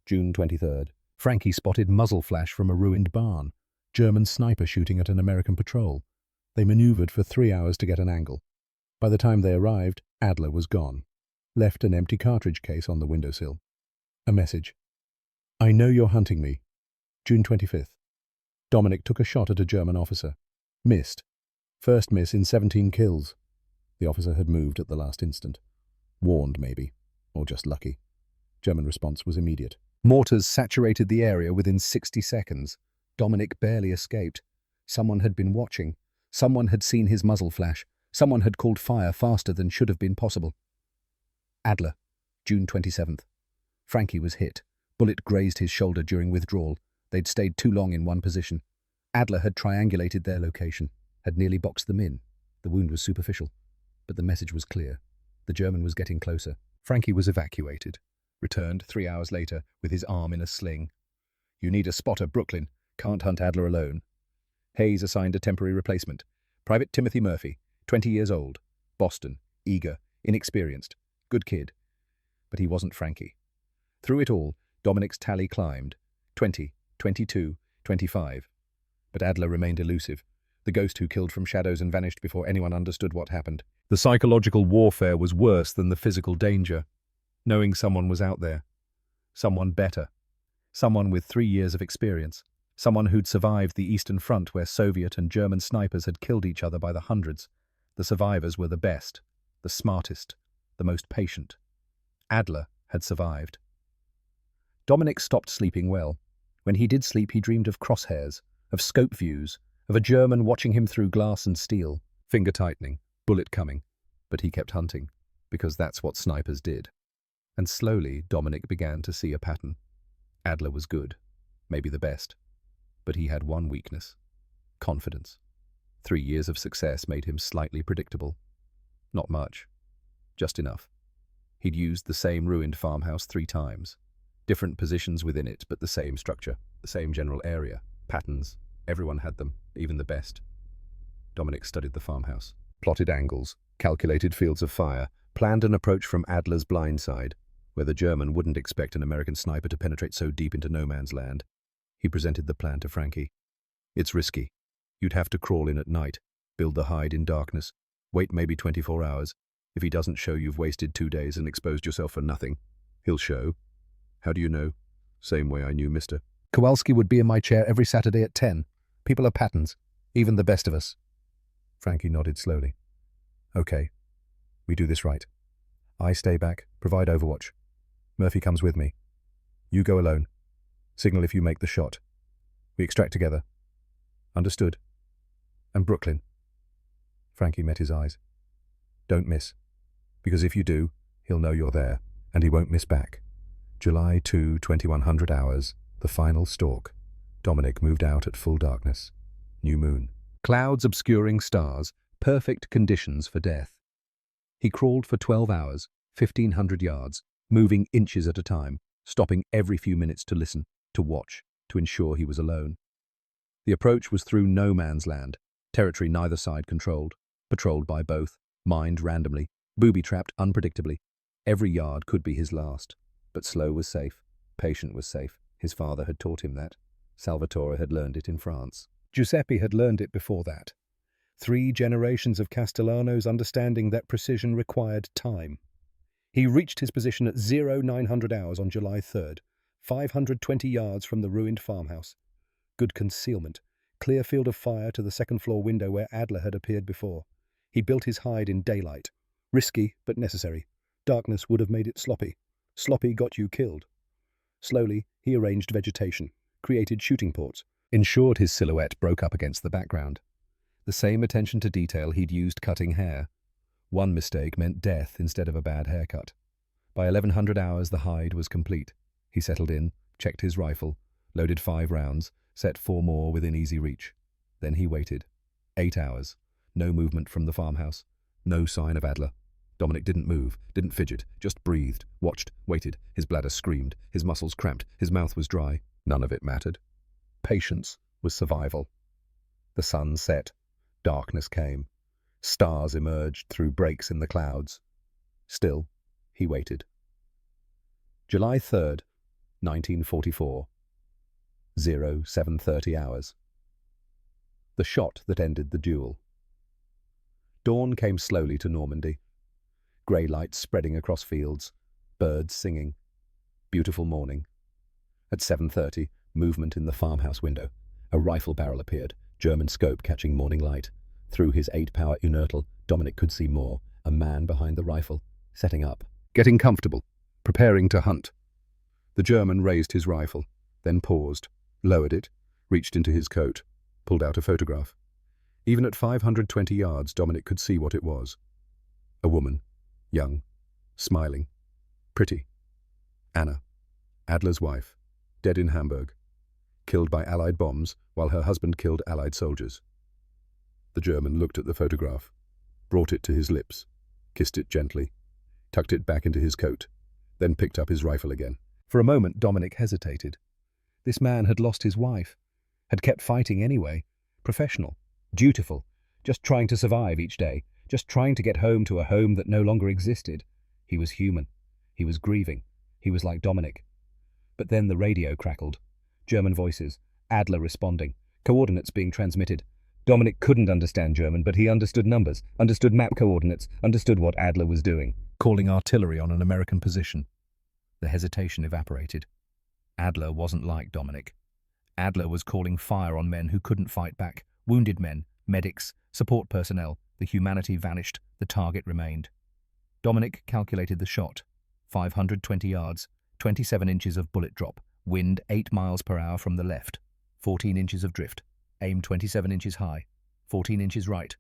June 23rd. Frankie spotted muzzle flash from a ruined barn. German sniper shooting at an American patrol. They maneuvered for 3 hours to get an angle. By the time they arrived, Adler was gone. Left an empty cartridge case on the windowsill. A message. I know you're hunting me. June 25th. Dominic took a shot at a German officer. Missed. First miss in 17 kills. The officer had moved at the last instant. Warned, maybe. Or just lucky. German response was immediate. Mortars saturated the area within 60 seconds. Dominic barely escaped. Someone had been watching. Someone had seen his muzzle flash. Someone had called fire faster than should have been possible. Adler, June 27th. Frankie was hit. Bullet grazed his shoulder during withdrawal. They'd stayed too long in one position. Adler had triangulated their location, had nearly boxed them in. The wound was superficial, but the message was clear. The German was getting closer. Frankie was evacuated, returned 3 hours later with his arm in a sling. "You need a spotter, Brooklyn. Can't hunt Adler alone." Hayes assigned a temporary replacement. Private Timothy Murphy, 20 years old. Boston, eager, inexperienced, good kid. But he wasn't Frankie. Through it all, Dominic's tally climbed. 20, 22, 25. But Adler remained elusive, the ghost who killed from shadows and vanished before anyone understood what happened. The psychological warfare was worse than the physical danger. Knowing someone was out there. Someone better. Someone with 3 years of experience. Someone who'd survived the Eastern Front where Soviet and German snipers had killed each other by the hundreds. The survivors were the best, the smartest, the most patient. Adler had survived. Dominic stopped sleeping well. When he did sleep, he dreamed of crosshairs, of scope views, of a German watching him through glass and steel, finger tightening, bullet coming. But he kept hunting, because that's what snipers did. And slowly, Dominic began to see a pattern. Adler was good, maybe the best. But he had one weakness: confidence. 3 years of success made him slightly predictable. Not much, just enough. He'd used the same ruined farmhouse 3 times. Different positions within it, but the same structure, the same general area, patterns. Everyone had them, even the best. Dominic studied the farmhouse, plotted angles, calculated fields of fire, planned an approach from Adler's blind side, where the German wouldn't expect an American sniper to penetrate so deep into no man's land. He presented the plan to Frankie. "It's risky. You'd have to crawl in at night, build the hide in darkness, wait maybe 24 hours. If he doesn't show, you've wasted 2 days and exposed yourself for nothing. He'll show." "How do you know?" "Same way I knew Mr. Kowalski would be in my chair every Saturday at 10. People are patterns, even the best of us." Frankie nodded slowly. "Okay, we do this right. I stay back, provide overwatch. Murphy comes with me. You go alone. Signal if you make the shot. We extract together. Understood? And Brooklyn." Frankie met his eyes. "Don't miss, because if you do, he'll know you're there, and he won't miss back." July 2, 2100 hours, the final stalk. Dominic moved out at full darkness. New moon. Clouds obscuring stars, perfect conditions for death. He crawled for 12 hours, 1,500 yards, moving inches at a time, stopping every few minutes to listen, to watch, to ensure he was alone. The approach was through no man's land, territory neither side controlled, patrolled by both, mined randomly, booby-trapped unpredictably. Every yard could be his last. But slow was safe, patient was safe. His father had taught him that. Salvatore had learned it in France. Giuseppe had learned it before that. 3 generations of Castellanos understanding that precision required time. He reached his position at 0900 hours on July 3rd, 520 yards from the ruined farmhouse. Good concealment, clear field of fire to the second-floor window where Adler had appeared before. He built his hide in daylight. Risky, but necessary. Darkness would have made it sloppy. Sloppy got you killed. Slowly, he arranged vegetation, created shooting ports, ensured his silhouette broke up against the background. The same attention to detail he'd used cutting hair. One mistake meant death instead of a bad haircut. By 1100 hours, the hide was complete. He settled in, checked his rifle, loaded 5 rounds, set 4 more within easy reach. Then he waited. 8 hours. No movement from the farmhouse. No sign of Adler. Dominic didn't move, didn't fidget, just breathed, watched, waited. His bladder screamed, his muscles cramped, his mouth was dry. None of it mattered. Patience was survival. The sun set. Darkness came. Stars emerged through breaks in the clouds. Still, he waited. July 3rd, 1944. 0730 hours. The shot that ended the duel. Dawn came slowly to Normandy. Grey lights spreading across fields, birds singing. Beautiful morning. At 7:30, movement in the farmhouse window. A rifle barrel appeared, German scope catching morning light. Through his 8-power inertal, Dominic could see more. A man behind the rifle, setting up. Getting comfortable, preparing to hunt. The German raised his rifle, then paused, lowered it, reached into his coat, pulled out a photograph. Even at 520 yards, Dominic could see what it was. A woman, young, smiling, pretty. Anna. Adler's wife, dead in Hamburg, killed by Allied bombs while her husband killed Allied soldiers. The German looked at the photograph, brought it to his lips, kissed it gently, tucked it back into his coat, then picked up his rifle again. For a moment, Dominic hesitated. This man had lost his wife, had kept fighting anyway, professional, dutiful, just trying to survive each day, just trying to get home to a home that no longer existed. He was human. He was grieving. He was like Dominic. But then the radio crackled. German voices, Adler responding, coordinates being transmitted. Dominic couldn't understand German, but he understood numbers, understood map coordinates, understood what Adler was doing, calling artillery on an American position. The hesitation evaporated. Adler wasn't like Dominic. Adler was calling fire on men who couldn't fight back, wounded men, medics, support personnel. The humanity vanished, the target remained. Dominic calculated the shot. 520 yards, 27 inches of bullet drop, wind 8 miles per hour from the left, 14 inches of drift, aim 27 inches high, 14 inches right.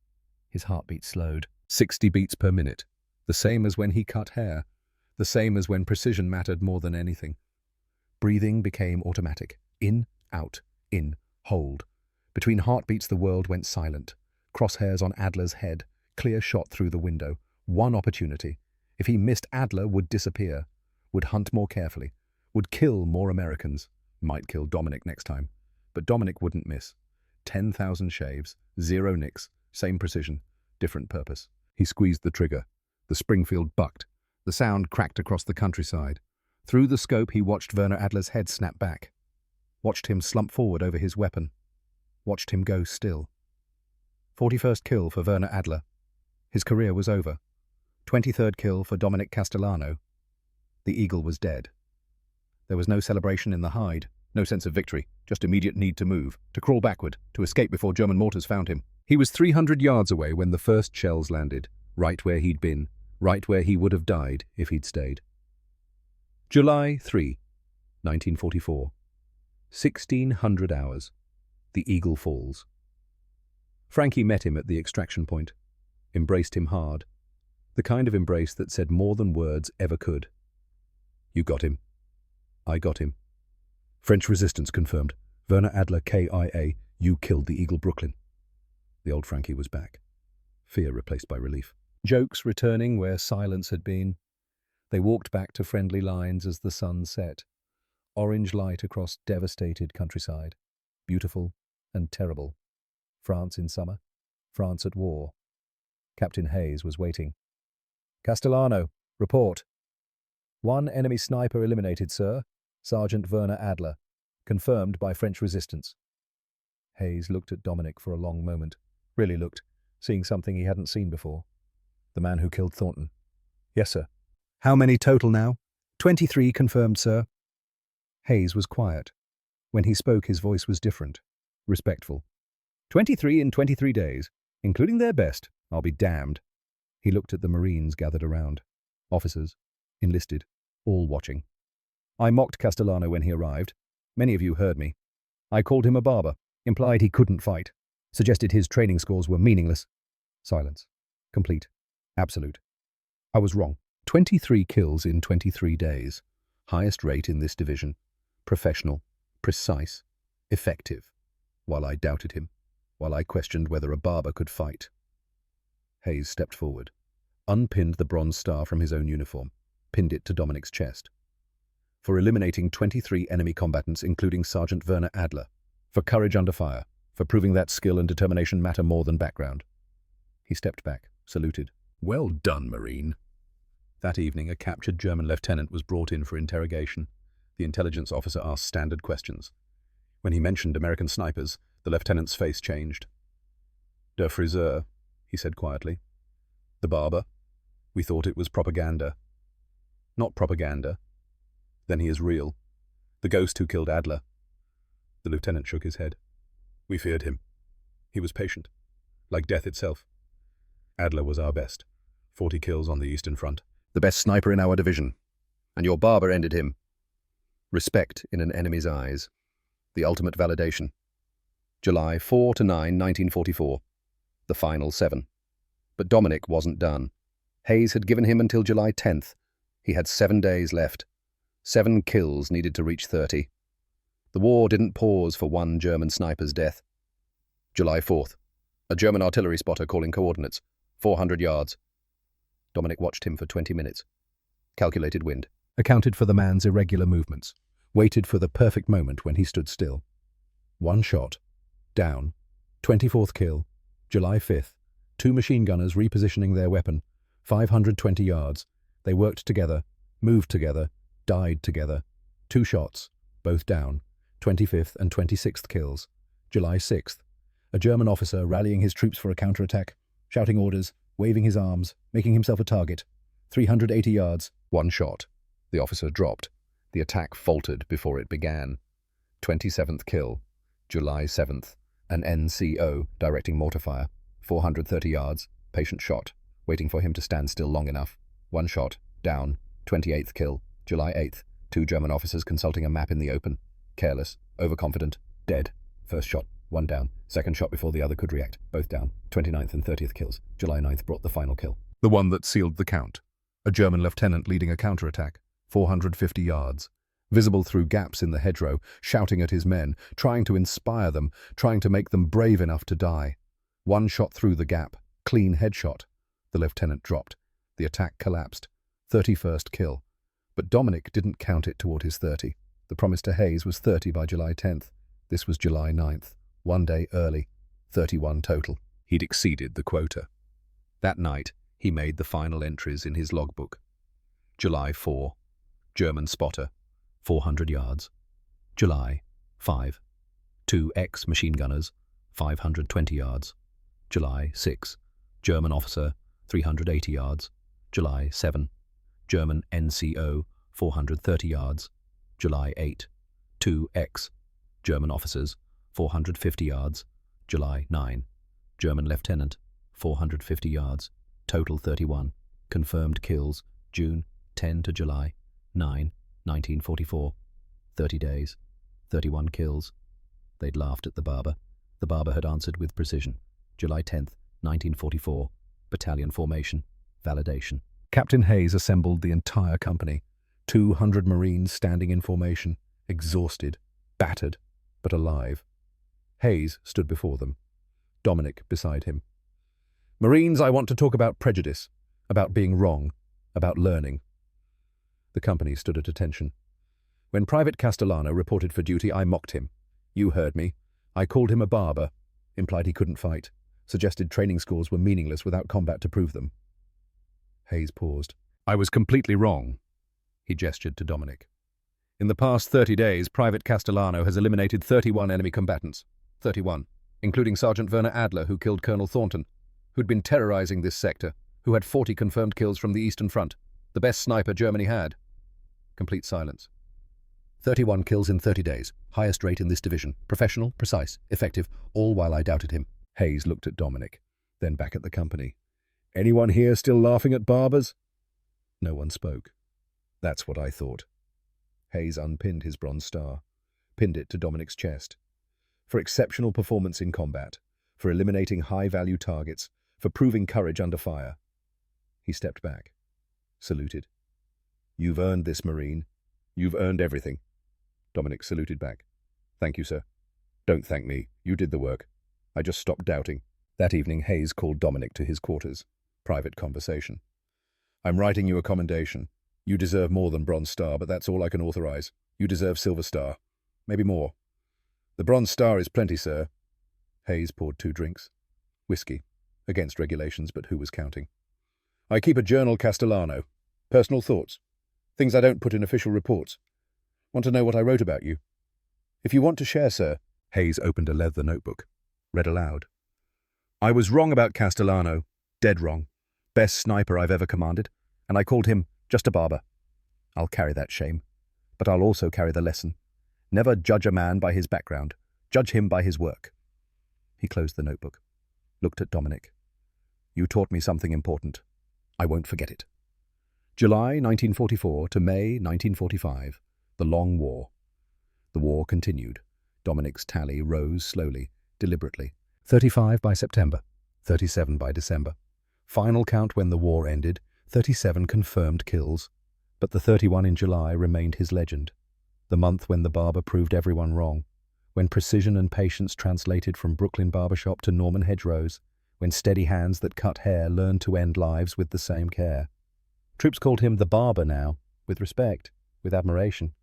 His heartbeat slowed. 60 beats per minute, the same as when he cut hair, the same as when precision mattered more than anything. Breathing became automatic. In, out, in, hold. Between heartbeats the world went silent. Crosshairs on Adler's head, clear shot through the window. One opportunity. If he missed, Adler would disappear, would hunt more carefully, would kill more Americans. Might kill Dominic next time. But Dominic wouldn't miss. 10,000 shaves, 0 nicks, same precision, different purpose. He squeezed the trigger. The Springfield bucked. The sound cracked across the countryside. Through the scope he watched Werner Adler's head snap back. Watched him slump forward over his weapon. Watched him go still. 41st kill for Werner Adler. His career was over. 23rd kill for Dominic Castellano. The eagle was dead. There was no celebration in the hide, no sense of victory, just immediate need to move, to crawl backward, to escape before German mortars found him. He was 300 yards away when the first shells landed, right where he'd been, right where he would have died if he'd stayed. July 3, 1944. 1600 hours. The eagle falls. Frankie met him at the extraction point, embraced him hard, the kind of embrace that said more than words ever could. You got him. I got him. French resistance confirmed. Werner Adler, KIA, you killed the Eagle Brooklyn. The old Frankie was back. Fear replaced by relief. Jokes returning where silence had been. They walked back to friendly lines as the sun set. Orange light across devastated countryside. Beautiful and terrible. France in summer. France at war. Captain Hayes was waiting. Castellano, report. 1 enemy sniper eliminated, sir. Sergeant Werner Adler. Confirmed by French resistance. Hayes looked at Dominic for a long moment. Really looked, seeing something he hadn't seen before. The man who killed Thornton. Yes, sir. How many total now? 23 confirmed, sir. Hayes was quiet. When he spoke, his voice was different, respectful. 23 in 23 days, including their best. I'll be damned. He looked at the Marines gathered around. Officers, enlisted, all watching. I mocked Castellano when he arrived. Many of you heard me. I called him a barber, implied he couldn't fight, suggested his training scores were meaningless. Silence. Complete. Absolute. I was wrong. 23 kills in 23 days. Highest rate in this division. Professional, precise, effective. While I doubted him, while I questioned whether a barber could fight. Hayes stepped forward, unpinned the bronze star from his own uniform, pinned it to Dominic's chest. For eliminating 23 enemy combatants, including Sergeant Werner Adler. For courage under fire. For proving that skill and determination matter more than background. He stepped back, saluted. Well done, Marine. That evening, a captured German lieutenant was brought in for interrogation. The intelligence officer asked standard questions. When he mentioned American snipers, the lieutenant's face changed. Der Friseur, he said quietly. The barber. We thought it was propaganda. Not propaganda. Then he is real. The ghost who killed Adler. The lieutenant shook his head. We feared him. He was patient, like death itself. Adler was our best. 40 kills on the Eastern Front. The best sniper in our division. And your barber ended him. Respect in an enemy's eyes. The ultimate validation. July 4 to 9, 1944. The final 7. But Dominic wasn't done. Hayes had given him until July 10th. He had 7 days left. 7 kills needed to reach 30. The war didn't pause for one German sniper's death. July 4th. A German artillery spotter calling coordinates. 400 yards. Dominic watched him for 20 minutes. Calculated wind. Accounted for the man's irregular movements. Waited for the perfect moment when he stood still. 1 shot. Down. 24th kill. July 5th. 2 machine gunners repositioning their weapon. 520 yards. They worked together, moved together, died together. 2 shots. Both down. 25th and 26th kills. July 6th. A German officer rallying his troops for a counterattack, shouting orders, waving his arms, making himself a target. 380 yards. 1 shot. The officer dropped. The attack faltered before it began. 27th kill. July 7th. An NCO directing mortar fire. 430 yards. Patient shot. Waiting for him to stand still long enough. 1 shot. Down. 28th kill. July 8th. 2 German officers consulting a map in the open. Careless. Overconfident. Dead. First shot. 1 down. Second shot before the other could react. Both down. 29th and 30th kills. July 9th brought the final kill. The one that sealed the count. A German lieutenant leading a counterattack. 450 yards. Visible through gaps in the hedgerow, shouting at his men, trying to inspire them, trying to make them brave enough to die. 1 shot through the gap. Clean headshot. The lieutenant dropped. The attack collapsed. 31st kill. But Dominic didn't count it toward his 30. The promise to Hayes was 30 by July 10th. This was July 9th. 1 day early. 31 total. He'd exceeded the quota. That night, he made the final entries in his logbook. July 4. German spotter. 400 yards. July 5. 2 ex-machine gunners. 520 yards. July 6. German officer. 380 yards. July 7. German NCO. 430 yards. July 8. 2 ex-German officers. 450 yards. July 9. German lieutenant. 450 yards. Total 31. Confirmed kills. June 10 to July 9, 1944. 30 days. 31 kills. They'd laughed at the Barber. The Barber had answered with precision. July 10th, 1944. Battalion formation. Validation. Captain Hayes assembled the entire company. 200 Marines standing in formation. Exhausted. Battered. But alive. Hayes stood before them. Dominic beside him. Marines, I want to talk about prejudice. About being wrong. About learning. The company stood at attention. When Private Castellano reported for duty, I mocked him. You heard me. I called him a barber. Implied he couldn't fight. Suggested training schools were meaningless without combat to prove them. Hayes paused. I was completely wrong. He gestured to Dominic. In the past 30 days, Private Castellano has eliminated 31 enemy combatants. 31. Including Sergeant Werner Adler, who killed Colonel Thornton, who'd been terrorizing this sector, who had 40 confirmed kills from the Eastern Front. The best sniper Germany had. Complete silence. 31 kills in 30 days. Highest rate in this division. Professional, precise, effective, all while I doubted him. Hayes looked at Dominic, then back at the company. Anyone here still laughing at barbers? No one spoke. That's what I thought. Hayes unpinned his bronze star, pinned it to Dominic's chest. For exceptional performance in combat, for eliminating high-value targets, for proving courage under fire. He stepped back, saluted. You've earned this, Marine. You've earned everything. Dominic saluted back. Thank you, sir. Don't thank me. You did the work. I just stopped doubting. That evening, Hayes called Dominic to his quarters. Private conversation. I'm writing you a commendation. You deserve more than Bronze Star, but that's all I can authorize. You deserve Silver Star. Maybe more. The Bronze Star is plenty, sir. Hayes poured 2 drinks. Whiskey. Against regulations, but who was counting? I keep a journal, Castellano. Personal thoughts. Things I don't put in official reports. Want to know what I wrote about you? If you want to share, sir. Hayes opened a leather notebook. Read aloud. I was wrong about Castellano. Dead wrong. Best sniper I've ever commanded. And I called him just a barber. I'll carry that shame. But I'll also carry the lesson. Never judge a man by his background. Judge him by his work. He closed the notebook. Looked at Dominic. You taught me something important. I won't forget it. July 1944 to May 1945. The Long War. The war continued. Dominic's tally rose slowly, deliberately. 35 by September. 37 by December. Final count when the war ended. 37 confirmed kills. But the 31 in July remained his legend, the month when the barber proved everyone wrong, when precision and patience translated from Brooklyn barbershop to Norman hedgerows, when steady hands that cut hair learned to end lives with the same care. Troops called him the Barber now, with respect, with admiration.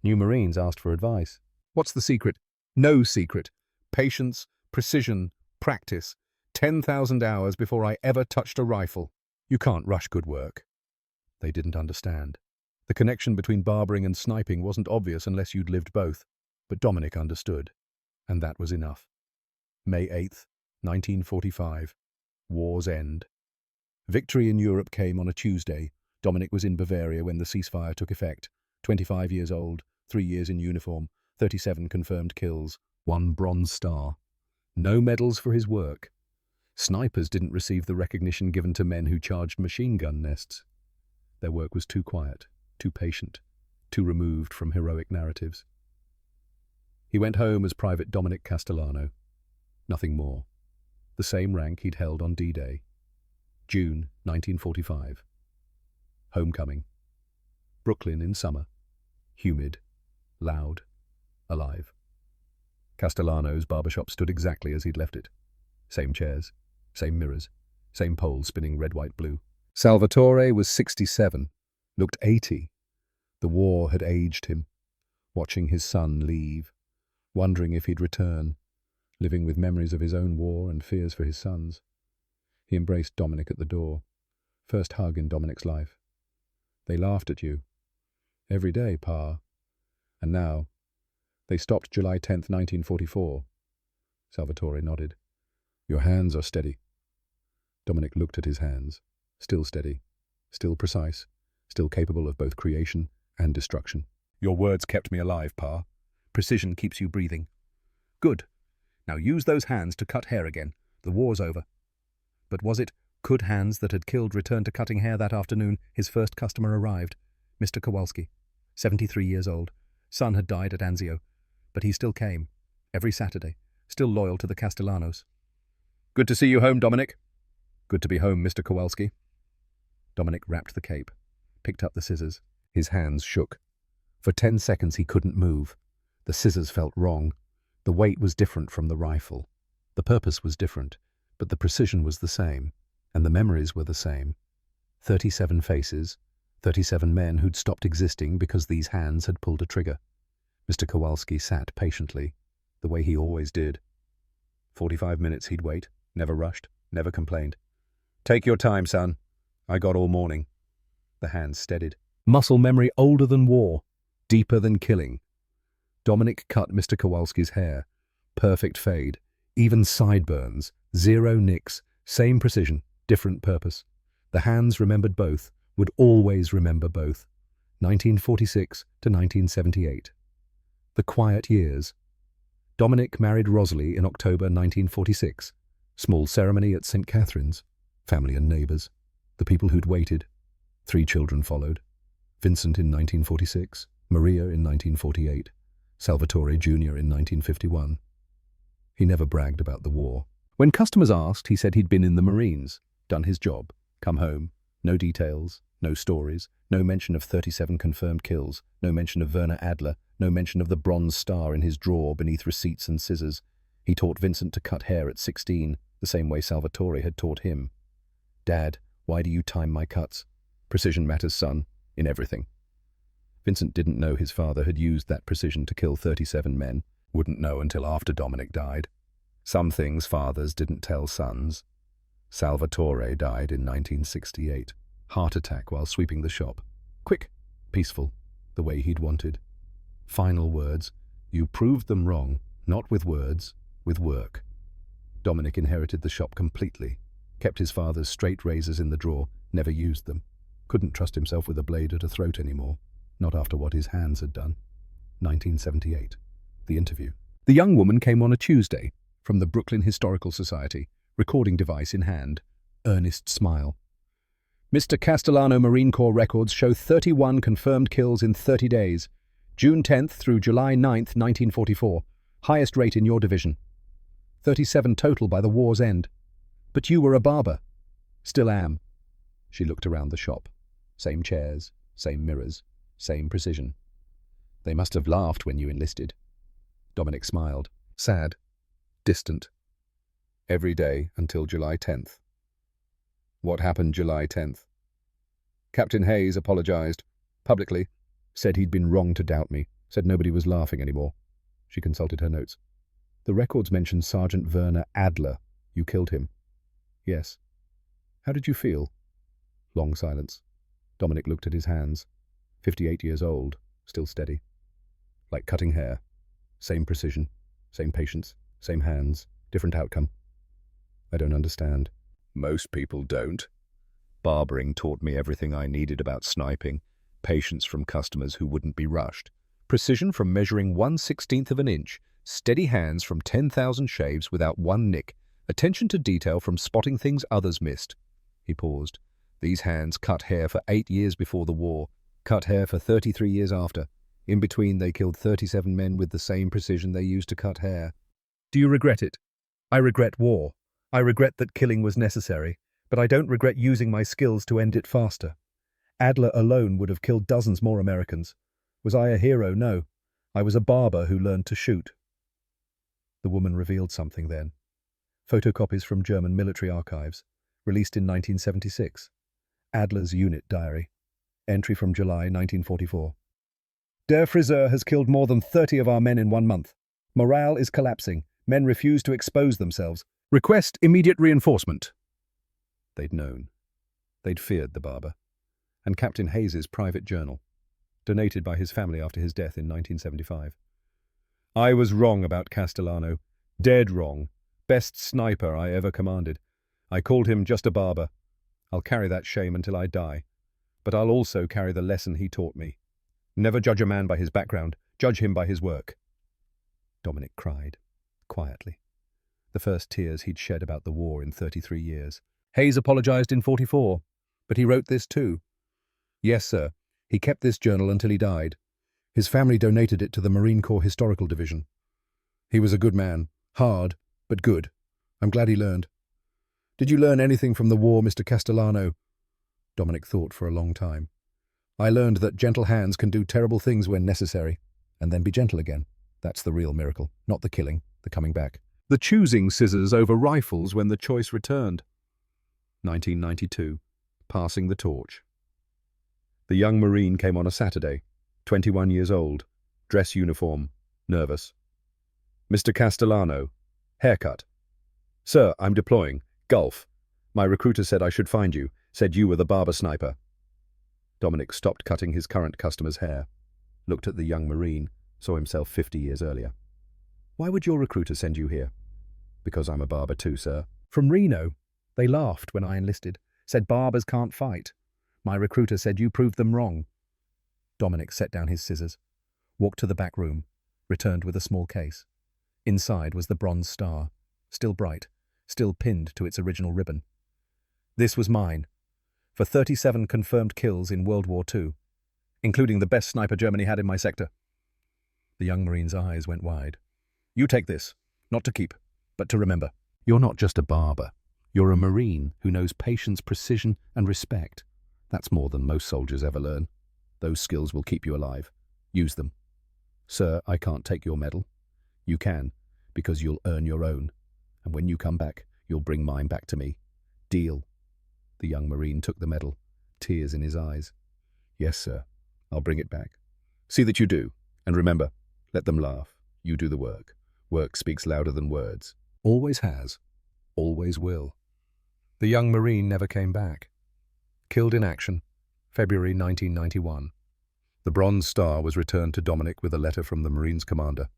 New Marines asked for advice. What's the secret? No secret. Patience, precision, practice. 10,000 hours before I ever touched a rifle. You can't rush good work. They didn't understand. The connection between barbering and sniping wasn't obvious unless you'd lived both, but Dominic understood, and that was enough. May 8th, 1945. War's end. Victory in Europe came on a Tuesday. Dominic was in Bavaria when the ceasefire took effect. 25 years old, 3 years in uniform, 37 confirmed kills, 1 Bronze Star. No medals for his work. Snipers didn't receive the recognition given to men who charged machine gun nests. Their work was too quiet, too patient, too removed from heroic narratives. He went home as Private Dominic Castellano. Nothing more. The same rank he'd held on D-Day. June 1945. Homecoming. Brooklyn in summer. Humid, loud, alive. Castellano's barbershop stood exactly as he'd left it. Same chairs, same mirrors, same poles spinning red, white, blue. Salvatore was 67, looked 80. The war had aged him, watching his son leave, wondering if he'd return, living with memories of his own war and fears for his son's. He embraced Dominic at the door. First hug in Dominic's life. They laughed at you. Every day, Pa. And now, they stopped July 10th, 1944. Salvatore nodded. Your hands are steady. Dominic looked at his hands. Still steady, still precise, still capable of both creation and destruction. Your words kept me alive, Pa. Precision keeps you breathing. Good. Now use those hands to cut hair again. The war's over. But was it could hands that had killed return to cutting hair that afternoon? His first customer arrived, Mr. Kowalski, 73 years old. Son had died at Anzio, but he still came, every Saturday, still loyal to the Castellanos. Good to see you home, Dominic. Good to be home, Mr. Kowalski. Dominic wrapped the cape, picked up the scissors. His hands shook. For 10 seconds he couldn't move. The scissors felt wrong. The weight was different from the rifle. The purpose was different, but the precision was the same, and the memories were the same. 37 faces, 37 men who'd stopped existing because these hands had pulled a trigger. Mr. Kowalski sat patiently, the way he always did. 45 minutes he'd wait, never rushed, never complained. Take your time, son. I got all morning. The hands steadied. Muscle memory older than war, deeper than killing. Dominic cut Mr. Kowalski's hair. Perfect fade, even sideburns, 0 nicks, same precision, different purpose. The hands remembered both, would always remember both. 1946 to 1978. The quiet years. Dominic married Rosalie in October 1946. Small ceremony at St. Catherine's. Family and neighbours. The people who'd waited. 3 children followed. Vincent in 1946, Maria in 1948, Salvatore Jr. in 1951. He never bragged about the war. When customers asked, he said he'd been in the Marines, done his job, come home. No details, no stories, no mention of 37 confirmed kills, no mention of Werner Adler, no mention of the Bronze Star in his drawer beneath receipts and scissors. He taught Vincent to cut hair at 16, the same way Salvatore had taught him. Dad, why do you time my cuts? Precision matters, son, in everything. Vincent didn't know his father had used that precision to kill 37 men. Wouldn't know until after Dominic died. Some things fathers didn't tell sons. Salvatore died in 1968. Heart attack while sweeping the shop. Quick, peaceful, the way he'd wanted. Final words, you proved them wrong, not with words, with work. Dominic inherited the shop completely. Kept his father's straight razors in the drawer, never used them. Couldn't trust himself with a blade at a throat anymore, not after what his hands had done. 1978. The interview. The young woman came on a Tuesday, from the Brooklyn Historical Society, recording device in hand. Earnest smile. Mr. Castellano Marine Corps records show 31 confirmed kills in 30 days, June 10th through July 9th, 1944. Highest rate in your division. 37 total by the war's end. But you were a barber. Still am. She looked around the shop. Same chairs, same mirrors, same precision. They must have laughed when you enlisted. Dominic smiled, sad, distant. Every day until July 10th. What happened July 10th? Captain Hayes apologized, publicly, said he'd been wrong to doubt me, said nobody was laughing anymore. She consulted her notes. The records mentioned Sergeant Werner Adler. You killed him. Yes. How did you feel? Long silence. Dominic looked at his hands. 58 years old, still steady. Like cutting hair. Same precision, same patience, same hands, different outcome. I don't understand. Most people don't. Barbering taught me everything I needed about sniping, patience from customers who wouldn't be rushed, precision from measuring 1/16 of an inch, steady hands from 10,000 shaves without one nick, attention to detail from spotting things others missed. He paused. These hands cut hair for 8 years before the war, cut hair for 33 years after. In between, they killed 37 men with the same precision they used to cut hair. Do you regret it? I regret war. I regret that killing was necessary, but I don't regret using my skills to end it faster. Adler alone would have killed dozens more Americans. Was I a hero? No. I was a barber who learned to shoot. The woman revealed something then. Photocopies from German military archives, released in 1976. Adler's unit diary. Entry from July 1944. Der Friseur has killed more than 30 of our men in 1 month. Morale is collapsing. Men refuse to expose themselves. Request immediate reinforcement. They'd known. They'd feared the barber. And Captain Hayes's private journal, donated by his family after his death in 1975. I was wrong about Castellano. Dead wrong. Best sniper I ever commanded. I called him just a barber. I'll carry that shame until I die. But I'll also carry the lesson he taught me. Never judge a man by his background. Judge him by his work. Dominic cried, quietly. The first tears he'd shed about the war in 33 years. Hayes apologized in 44, but he wrote this too. Yes, sir. He kept this journal until he died. His family donated it to the Marine Corps Historical Division. He was a good man. Hard, but good. I'm glad he learned. Did you learn anything from the war, Mr. Castellano? Dominic thought for a long time. I learned that gentle hands can do terrible things when necessary, and then be gentle again. That's the real miracle, not the killing, the coming back. The choosing scissors over rifles when the choice returned. 1992. Passing the torch. The young Marine came on a Saturday, 21 years old, dress uniform, nervous. Mr. Castellano, haircut. Sir, I'm deploying. Gulf. My recruiter said I should find you, said you were the barber sniper. Dominic stopped cutting his current customer's hair, looked at the young Marine, saw himself 50 years earlier. Why would your recruiter send you here? Because I'm a barber too, sir. From Reno. They laughed when I enlisted, said barbers can't fight. My recruiter said you proved them wrong. Dominic set down his scissors, walked to the back room, returned with a small case. Inside was the bronze star, still bright, still pinned to its original ribbon. This was mine, for 37 confirmed kills in World War II, including the best sniper Germany had in my sector. The young Marine's eyes went wide. You take this, not to keep, but to remember. You're not just a barber. You're a Marine who knows patience, precision, and respect. That's more than most soldiers ever learn. Those skills will keep you alive. Use them. Sir, I can't take your medal. You can, because you'll earn your own. And when you come back, you'll bring mine back to me. Deal. The young Marine took the medal, tears in his eyes. Yes, sir. I'll bring it back. See that you do. And remember, let them laugh. You do the work. Work speaks louder than words. Always has. Always will. The young Marine never came back. Killed in action, February 1991. The Bronze Star was returned to Dominic with a letter from the Marine's commander.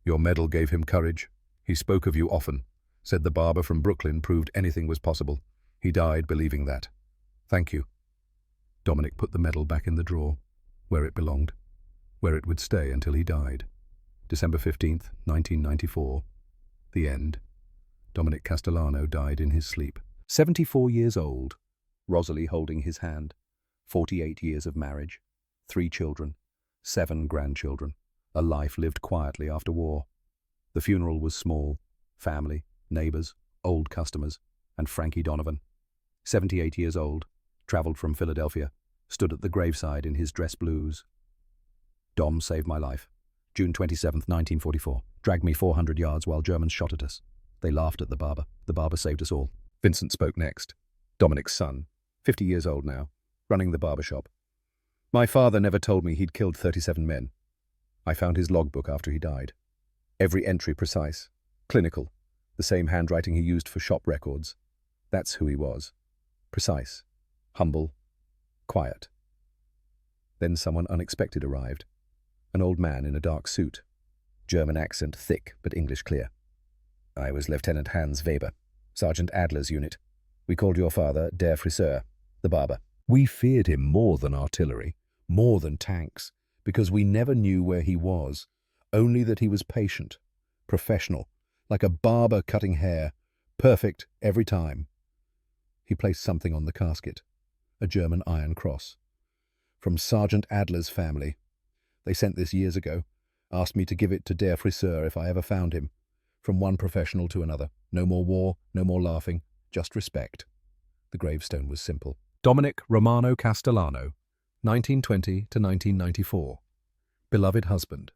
Your medal gave him courage. He spoke of you often. Said the barber from Brooklyn proved anything was possible. He died believing that. Thank you. Dominic put the medal back in the drawer, where it belonged, where it would stay until he died. December 15th, 1994. The end. Dominic Castellano died in his sleep. 74 years old. Rosalie holding his hand. 48 years of marriage. 3 children. 7 grandchildren. A life lived quietly after war. The funeral was small. Family, neighbors, old customers, and Frankie Donovan. 78 years old. Travelled from Philadelphia. stood at the graveside in his dress blues. Dom saved my life. June 27th, 1944. Dragged me 400 yards while Germans shot at us. They laughed at the barber. The barber saved us all. Vincent spoke next. Dominic's son, 50 years old now, running the barber shop. My father never told me he'd killed 37 men. I found his logbook after he died. Every entry precise, clinical, the same handwriting he used for shop records. That's who he was. Precise, humble, quiet. Then someone unexpected arrived. An old man in a dark suit. German accent thick but English clear. I was Lieutenant Hans Weber, Sergeant Adler's unit. We called your father Der Friseur, the barber. We feared him more than artillery, more than tanks, because we never knew where he was, only that he was patient, professional, like a barber cutting hair, perfect every time. He placed something on the casket, a German iron cross. From Sergeant Adler's family. They sent this years ago, asked me to give it to Der Friseur if I ever found him. From one professional to another. No more war, no more laughing, just respect. The gravestone was simple. Dominic Romano Castellano, 1920 to 1994. Beloved husband.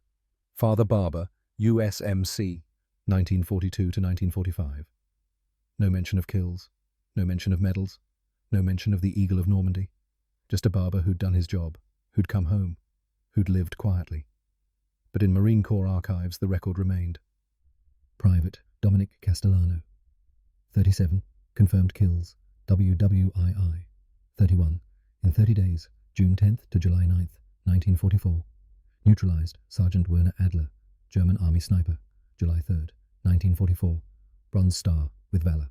Father Barber, USMC, 1942 to 1945. No mention of kills, no mention of medals, no mention of the Eagle of Normandy. Just a barber who'd done his job, who'd come home, who'd lived quietly. But in Marine Corps archives, the record remained. Private Dominic Castellano. 37. Confirmed kills. WWII. 31. In 30 days, June 10th to July 9th, 1944. Neutralized Sergeant Werner Adler, German Army sniper, July 3rd, 1944. Bronze Star with valor.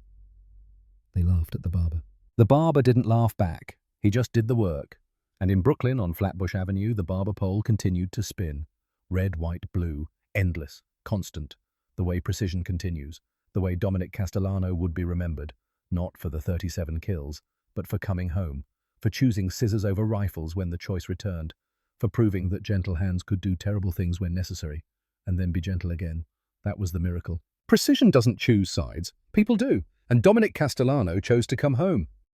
They laughed at the barber. The barber didn't laugh back. He just did the work. And in Brooklyn, on Flatbush Avenue, the barber pole continued to spin. Red, white, blue, endless, constant. The way precision continues. The way Dominic Castellano would be remembered. Not for the 37 kills, but for coming home. For choosing scissors over rifles when the choice returned. For proving that gentle hands could do terrible things when necessary. And then be gentle again. That was the miracle. Precision doesn't choose sides. People do. And Dominic Castellano chose to come home.